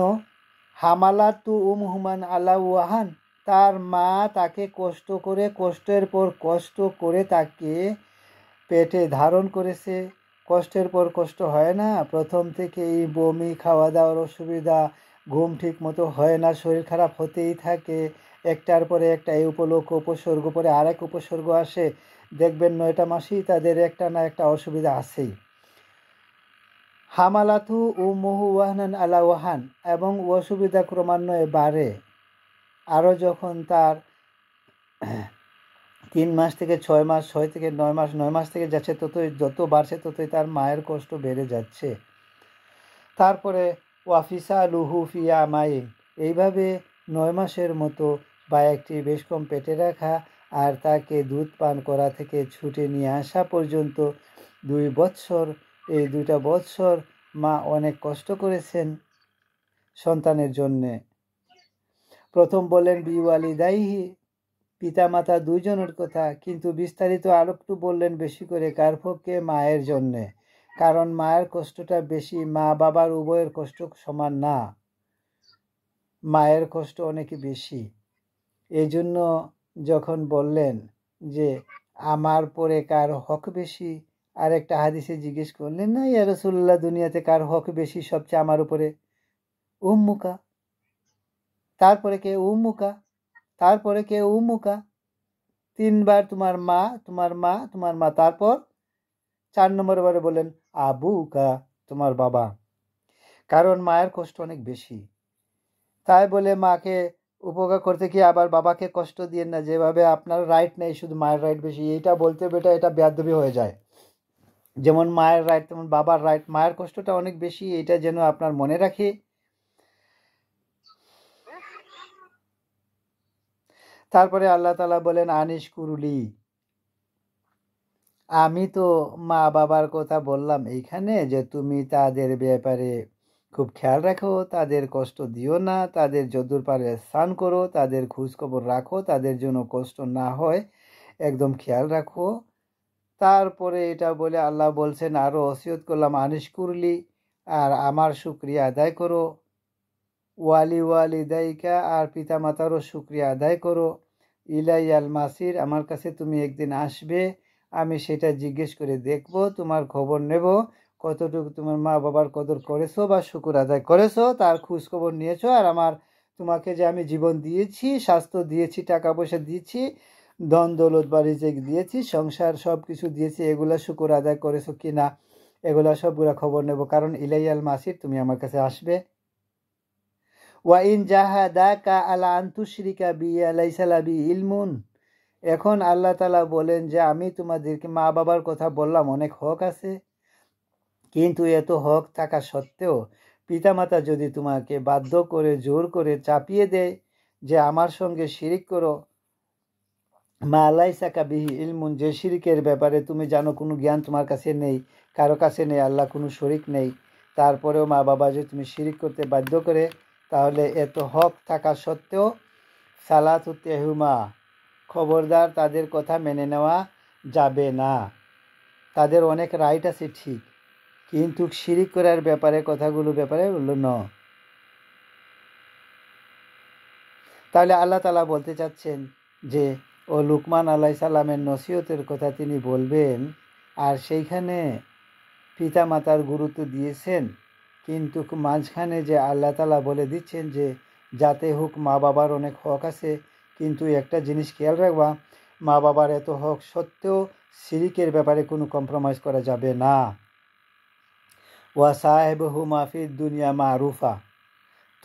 হামালাতু উমহুমান আলা ওয়াহান, তার মা তাকে কষ্টের পর কষ্ট করে তাকে পেটে ধারণ করেছে। কষ্টের পর কষ্ট হয় না, প্রথম থেকেই বমি, খাওয়া দাওয়ার অসুবিধা, ঘুম ঠিক মতো হয় না, শরীর খারাপ হতেই থাকে, একটার পরে একটা, এই উপসর্গ পরে আরেক উপসর্গ আসে, দেখবেন 9টা মাসেই তাদের একটা না একটা অসুবিধা আছেই। হামালাতু উম্মুহু ওয়াহনান আলা ওয়াহান, এবং অসুবিধা ক্রমান্বয়ে বাড়ে। আরও যখন তার 3 মাস থেকে 6 মাস, 6 থেকে 9 মাস, 9 মাস থেকে যাচ্ছে, যত বাড়ছে ততই তার মায়ের কষ্ট বেড়ে যাচ্ছে। তারপরে ওয়াফিসা লুহু ফিয়া মায়ে, এইভাবে 9 মাসের মতো বা একটি বেশ কম পেটে রাখা, আর তাকে দুধ পান করা থেকে ছুটে নিয়ে আসা পর্যন্ত 2 বৎসর, এই 2টা বৎসর মা অনেক কষ্ট করেছেন সন্তানের জন্যে। প্রথম বললেন বিওয়ালিদাইহি, পিতামাতা দুইজনের কথা, কিন্তু বিস্তারিত আরো একটু বললেন বেশি করে, কার পক্ষে? মায়ের জন্যে, কারণ মায়ের কষ্টটা বেশি, মা বাবার উভয়ের কষ্ট সমান না, মায়ের কষ্ট অনেক বেশি। এই জন্য যখন বললেন যে আমার পরে কার হক বেশি, আর একটা হাদিসে জিজ্ঞেস করলেন না ইয়া রাসূলুল্লাহ দুনিয়াতে কার হক বেশি সবচেয়ে আমার উপরে? উম্মুকা, তারপরে কে? উম্মুকা, তারপরে কে? উম্মুকা। 3বার তোমার মা, তোমার মা, তোমার মা, তারপর 4 নম্বর বারে বলেন আবুকা, তোমার বাবা। কারণ মায়ের কষ্ট অনেক বেশি, তাই বলে মাকে উপকার করতে গিয়ে আবার বাবাকে কষ্ট দিয়ে না, যেভাবে আপনার রাইট নেই শুধু মায়ের রাইট বেশি, এইটা বলতে বেটা এটা বেয়াদবি হয়ে যায়। যেমন মায়ের রাইট তেমন বাবার রাইট, মায়ের কষ্টটা অনেক বেশি, এটা যেন আপনার মনে রাখি। তারপরে আল্লাহ তাআলা বলেন আনিশ কুরুলি, আমি তো মা বাবার কথা বললাম এইখানে যে তুমি তাদের ব্যাপারে খুব খেয়াল রাখো, তাদের কষ্ট দিও না, তাদের যদ্দূর পারে স্নান করো, তাদের খোঁজ খবর রাখো, তাদের জন্য কষ্ট না হয় একদম খেয়াল রাখো। তারপরে এটা বলে আল্লাহ বলছেন আরও ওসিয়ত করলাম আনিশ কুরলি, আর আমার শুকরিয়া আদায় করো, ওয়ালিদাইকা, আর পিতা মাতারও শুকরিয়া আদায় করো, ইলাইয়াল মাসির, আমার কাছে তুমি একদিন আসবে, আমি সেটা জিজ্ঞেস করে দেখব, তোমার খবর নেব, কতটুকু তোমার মা বাবার কদর করেছো বা শুকুর আদায় করেছো, তার খোঁজ খবর নিয়েছো, আর আমার তোমাকে যে আমি জীবন দিয়েছি, স্বাস্থ্য দিয়েছি, টাকা পয়সা দিয়েছি, ধন দৌলত বা রিজিক দিয়েছি, সংসার সব কিছু দিয়েছি, এগুলা শুকুর আদায় করেছো কি না, এগুলা সবগুলা খবর নেব, কারণ ইলাইয়াল মাসির, তুমি আমার কাছে আসবে। ওয়াইন জাহাদাকা আলা আন তুশরিকা বি লাইসা লাবি ইলমুন, এখন আল্লাহ তাআলা বলেন যে আমি তোমাদেরকে মা বাবার কথা বললাম, অনেক হক আছে, কিন্তু এত হক থাকা সত্ত্বেও পিতামাতা যদি তোমাকে বাধ্য করে জোর করে চাপিয়ে দেয় যে আমার সঙ্গে শিরিক করো, মা লাইসাকা বিহি ইলমুন, যে শিরিকের ব্যাপারে তুমি জানো কোনো জ্ঞান তোমার কাছে নেই, কারো কাছে নেই, আল্লাহ কোনো শরিক নেই, তারপরেও মা বাবা যদি তুমি শিরিক করতে বাধ্য করে, তাহলে এত হক থাকা সত্ত্বেও সালাতু তেহুমা, খবরদার তাদের কথা মেনে নেওয়া যাবে না। তাদের অনেক রাইট আছে ঠিক, কিন্তু শিরিক করার ব্যাপারে কথাগুলো ব্যাপারে বলল ন। তাহলে আল্লাহ তাআলা বলতে চাচ্ছেন যে ও লুকমান আলাইহিস সালামের নসিহতের কথা তিনি বলবেন, আর সেইখানে পিতামাতার গুরুত্ব দিয়েছেন, কিন্তু মাঝখানে যে আল্লাহ তাআলা বলে দিচ্ছেন যে যাতে হোক মা বাবার অনেক হক আছে, কিন্তু একটা জিনিস খেয়াল রাখবা, মা বাবার এত হক সত্ত্বেও শিরিকের ব্যাপারে কোনো কম্প্রোমাইজ করা যাবে না। ওয়া সাহেবহু মাফিদ দুনিয়া মারুফা,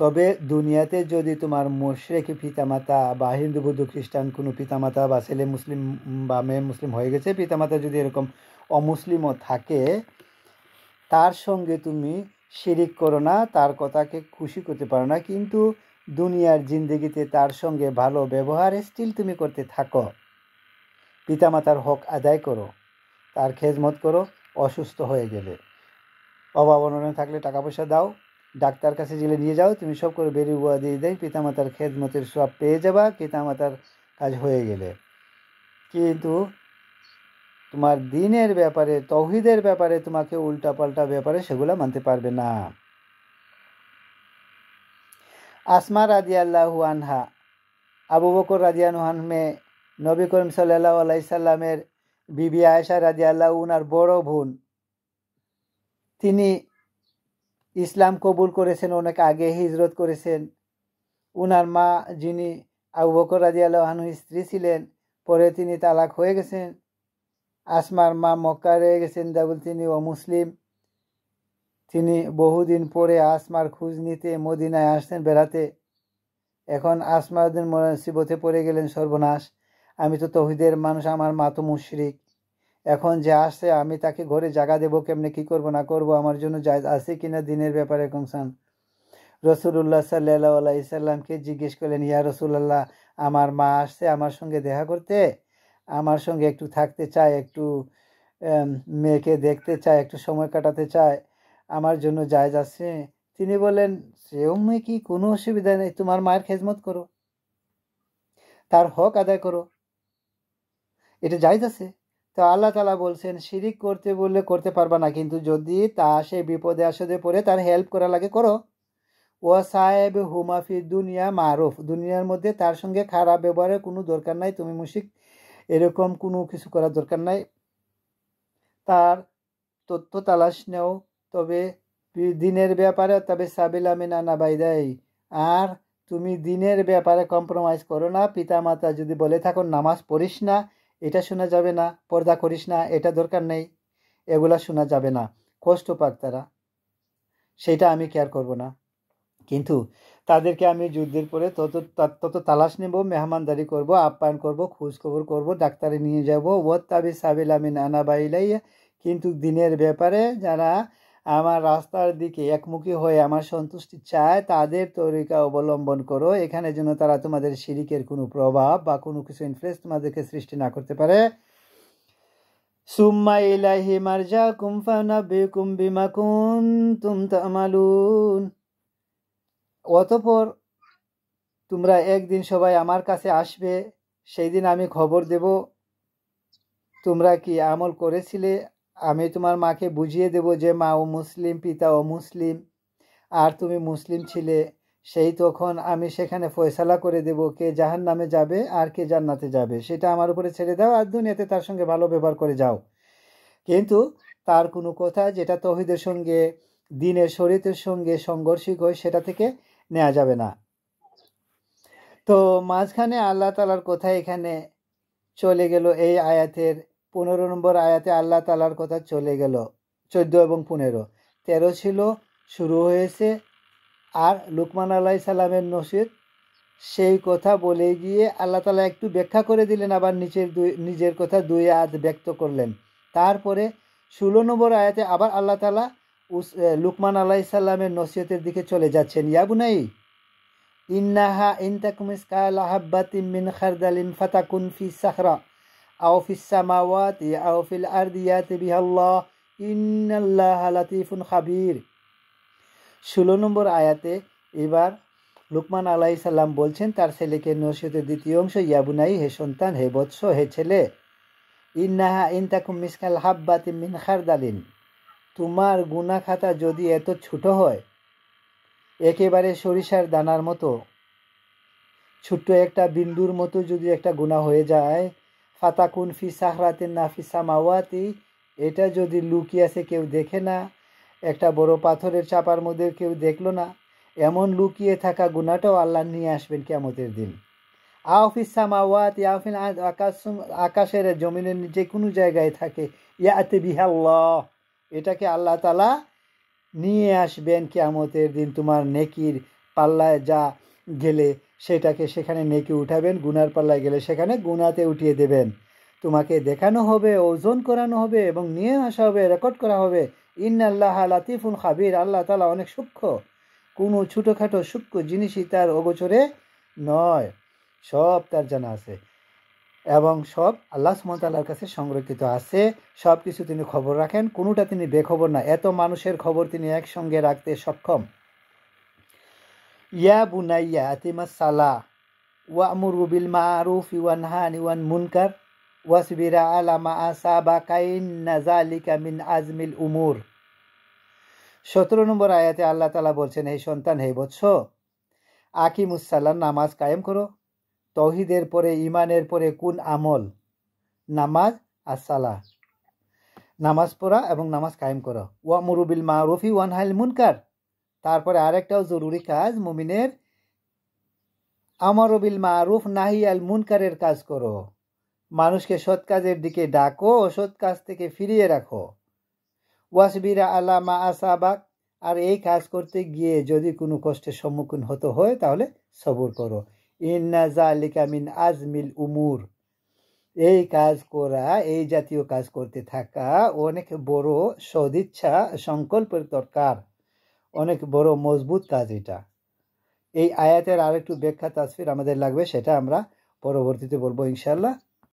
তবে দুনিয়াতে যদি তোমার মুশরিক পিতামাতা বা হিন্দু বৌদ্ধ খ্রিস্টান কোনো পিতামাতা বা ছেলে মুসলিম বা মেয়ে মুসলিম হয়ে গেছে, পিতামাতা যদি এরকম অমুসলিমও থাকে, তার সঙ্গে তুমি শিরিক করো না, তার কথাকে খুশি করতে পারো না, কিন্তু দুনিয়ার জিন্দেগিতে তার সঙ্গে ভালো ব্যবহার স্টিল তুমি করতে থাকো, পিতামাতার হক আদায় করো, তার খেজমত করো, অসুস্থ হয়ে গেলে, অভাব অনটন থাকলে টাকা পয়সা দাও, ডাক্তার কাছে গেলে নিয়ে যাও, তুমি সব করে বেরিয়ে বুয়া দিয়ে দেয়, পিতামাতার খেদমতের সব পেয়ে যাবা পিতামাতার কাজ হয়ে গেলে। কিন্তু তোমার দিনের ব্যাপারে, তৌহিদের ব্যাপারে তোমাকে উল্টাপাল্টা ব্যাপারে সেগুলো মানতে পারবে না। আসমা রাদিয়াল্লাহু আনহা, আবু বকর রাদিয়াল্লাহু আনহু মেয়ে নবী করিম সাল্লাল্লাহু আলাইহি সাল্লামের বিবি আয়েশা রাদিয়াল্লাহু উনার বড় বোন, তিনি ইসলাম কবুল করেছেন, অনেক আগে হিজরত করেছেন। উনার মা যিনি আবু বকর রাদিয়াল্লাহু আনহুর স্ত্রী ছিলেন, পরে তিনি তালাক হয়ে গেছেন। আসমার মা মক্কায় রয়ে গেছেন, যেমন তিনি অমুসলিম। তিনি বহুদিন পরে আসমার খোঁজ নিতে মদিনায় আসছেন বেড়াতে। এখন আসমা উদ্দিন মুসিবতে পড়ে গেলেন, সর্বনাশ, আমি তো তৌহিদের মানুষ, আমার মা তো মুশরিক, এখন যে আসছে আমি তাকে ঘরে জায়গা দেবো কেমনে, কি করব না করব, আমার জন্য জায়েজ আছে কিনা দিনের ব্যাপারে কনসার্ন। রসুল্লাহ সাল্লাল্লাহু আলাইহি সাল্লামকে জিজ্ঞেস করলেন, ইয়া রসুল্লাহ, আমার মা আসছে আমার সঙ্গে দেখা করতে, আমার সঙ্গে একটু থাকতে চায়, একটু মেয়েকে দেখতে চায়, একটু সময় কাটাতে চায়, আমার জন্য জায়েজ আছে? তিনি বলেন, সেরকম কি, কোনো অসুবিধা নেই, তোমার মায়ের খেজমত করো, তার হক আদায় করো, এটা জায়েজ আছে। তো আল্লাহ তাআলা বলছেন শিরিক করতে বললে করতে পারবা না, কিন্তু যদি তা সে বিপদে আসতে পড়ে তার হেল্প করা লাগে করো। ওয়া সাহেব হুমাফি দুনিয়া মারুফ, দুনিয়ার মধ্যে তার সঙ্গে খারাপ ব্যবহারের কোনো দরকার নাই, তুমি মুশরিক এরকম কোনো কিছু করার দরকার নাই। তার তথ্য তালাশ নেও, তবে দিনের ব্যাপারে তবে সাবিলা মিনানা বাইদাই, আর তুমি দিনের ব্যাপারে কম্প্রোমাইজ করো না। পিতামাতা যদি বলে থাকো নামাজ পড়িস না, এটা শোনা যাবে না, পর্দা করিস না, এটা দরকার নেই, এগুলা শোনা যাবে না, কষ্ট পাক তারা, সেটা আমি কেয়ার করব না। কিন্তু তাদেরকে আমি যুদ্ধের পরে তত তালাশ নেব, মেহমানদারি করব, আপ্যায়ন করব, খোঁজ খবর করব, ডাক্তারে নিয়ে যাব। ওয়াত্তাবি সাবিলা মিনানা বাইলাই, কিন্তু দিনের ব্যাপারে যারা আমার রাস্তার দিকে একমুখী হয়ে আমার সন্তুষ্টি চায় তাদের তরিকা অবলম্বন করো, এখানে যেন তারা তোমাদের শিরিকের কোনো প্রভাব বা কোনো কিছু ইনফ্লুয়েন্স তোমাদেরকে সৃষ্টি না করতে পারে। সুম্মা ইলাইহি মারজাকুম ফানাব্বিকুম বিমা কুনতুম তা'মালুন, অতঃপর তোমরা একদিন সবাই আমার কাছে আসবে, সেই দিন আমি খবর দেব তোমরা কি আমল করেছিলে। আমি তোমার মাকে বুঝিয়ে দেব যে মা ও মুসলিম, পিতা ও মুসলিম, আর তুমি মুসলিম ছিলে, সেই তখন আমি সেখানে ফয়সালা করে দেব কে জাহান্নামে যাবে আর কে জান্নাতে যাবে, সেটা আমার উপরে ছেড়ে দাও, আর দুনিয়াতে তার সঙ্গে ভালো ব্যবহার করে যাও। কিন্তু তার কোনো কথা যেটা তৌহিদের সঙ্গে, দ্বীনের শরীয়তের সঙ্গে সাংঘর্ষিক হয়, সেটা থেকে নেওয়া যাবে না। তো মাঝখানে আল্লাহ তাআলার কথা এখানে চলে গেল, এই আয়াতের 15 নম্বর আয়াতে আল্লাহ তাআলার কথা চলে গেল। 14 এবং 15, 13 ছিল, শুরু হয়েছে। আর লুকমান আলাইহিস সালামের নসিহত, সেই কথা বলে গিয়ে আল্লাহ তাআলা একটু ব্যাখ্যা করে দিলেন, আবার নিজের কথা 2 আয়াত ব্যক্ত করলেন। তারপরে 16 নম্বর আয়াতে আবার আল্লাহ তাআলা লুকমান আলাইহিস সালামের নসিহতের দিকে চলে যাচ্ছেন। ইয়া বুনাই ইন্নাহা ইনতাকুম মিসকালা হাব্বাতিন মিন খারদালিন ফাতাকুন ফি সাখরা আও ফিস সামাওয়াতি আও ফিল আরদি ইয়াতি বিহাল্লাহ ইন্নাল্লাহা লাতীফুন খাবীর। 16 নম্বর আয়াতে এবার লুকমান আলাইহিস সালাম বলছেন তার ছেলেকে নসিহতের দ্বিতীয় অংশ, ইয়া বুনাই, হে সন্তান, হে বৎস, হে ছেলে, ইন্নাহা ইনতাকুম মিসকাল হাব্বাতিন মিন খারদালিন, তোমার গুনাহ খাতা যদি এত ছোট হয়, একেবারে সরিষার দানার মতো, ছোট্ট একটা বিন্দুর মতো যদি একটা গুনাহ হয়ে যায়, ফাতাকুন ফি সাহরাতিন না ফি সামাওয়াতি, এটা যদি লুকিয়ে আছে কেউ দেখে না, একটা বড় পাথরের চাপার মধ্যে কেউ দেখলো না, এমন লুকিয়ে থাকা গুনাহটাও আল্লাহ নিয়ে আসবেন কিয়ামতের দিন। আও ফিস সামাওয়াতি আও ফিল আকাশের জমিনের যে কোনো জায়গায় থাকে, ইয়াতি বিহাল্লাহ, এটাকে আল্লাহ তাআলা নিয়ে আসবেন কিয়ামতের দিন। তোমার নেকির পাল্লায় যা গেলে সেটাকে সেখানে নেকি উঠাবেন, গুনার পাল্লায় গেলে সেখানে গুনাতে উঠিয়ে দেবেন, তোমাকে দেখানো হবে, ওজন করানো হবে এবং নিয়ে আসা হবে, রেকর্ড করা হবে। ইন্নাল্লাহা লাতীফুন খাবীর, আল্লাহ তাআলা অনেক সূক্ষ্ম, কোনো ছোটোখাটো সূক্ষ্ম জিনিসই তার অগোচরে নয়, সব তার জানা আছে এবং সব আল্লাহ সুবহানাহু ওয়া তাআলার কাছে সংরক্ষিত আছে। সব কিছু তিনি খবর রাখেন, কোনোটা তিনি বেখবর না, এত মানুষের খবর তিনি একসঙ্গে রাখতে সক্ষম। ইয়া বুনাইয়া আতিমাস সালাহ ওয়া'মুরু বিল মা'রুফি ওয়ানহা আনিল মুনকার ওয়াসবির আলা মা আসাবাকা ইন্না যালিকা মিন আজমিল উমুর। 17 নম্বর আয়াতে আল্লাহ তাআলা বলছেন, হে সন্তান, হে বৎস, আকিমুস সালাহ, নামাজ কায়েম করো। তৌহিদের পরে, ইমানের পরে কোন আমল? নামাজ আর সালাহ, নামাজ পড়া এবং নামাজ কায়েম করো। ওয়া'মুরু বিল মা'রুফি ওয়ানহা আনিল মুনকার, তারপরে আরেকটাও জরুরি কাজ মুমিনের, আমর বিল মারুফ নাহি আল মুনকারের কাজ করো, মানুষকে সৎ কাজের দিকে ডাকো, অসৎ কাজ থেকে ফিরিয়ে রাখো। ওয়াসবিরা আলা মা আসাবাক, আর এই কাজ করতে গিয়ে যদি কোনো কষ্টের সম্মুখীন হতে হয় তাহলে সবর করো। ইন্না যালিকা মিন আজমিল উমুর, এই কাজ করা, এই জাতীয় কাজ করতে থাকা অনেক বড় সদিচ্ছা, সংকল্পের দরকার, অনেক বড় মজবুত কাজ এটা। এই আয়াতের আরেকটু ব্যাখ্যা তাফসীর আমাদের লাগবে, সেটা আমরা পরবর্তীতে বলবো ইনশাআল্লাহ।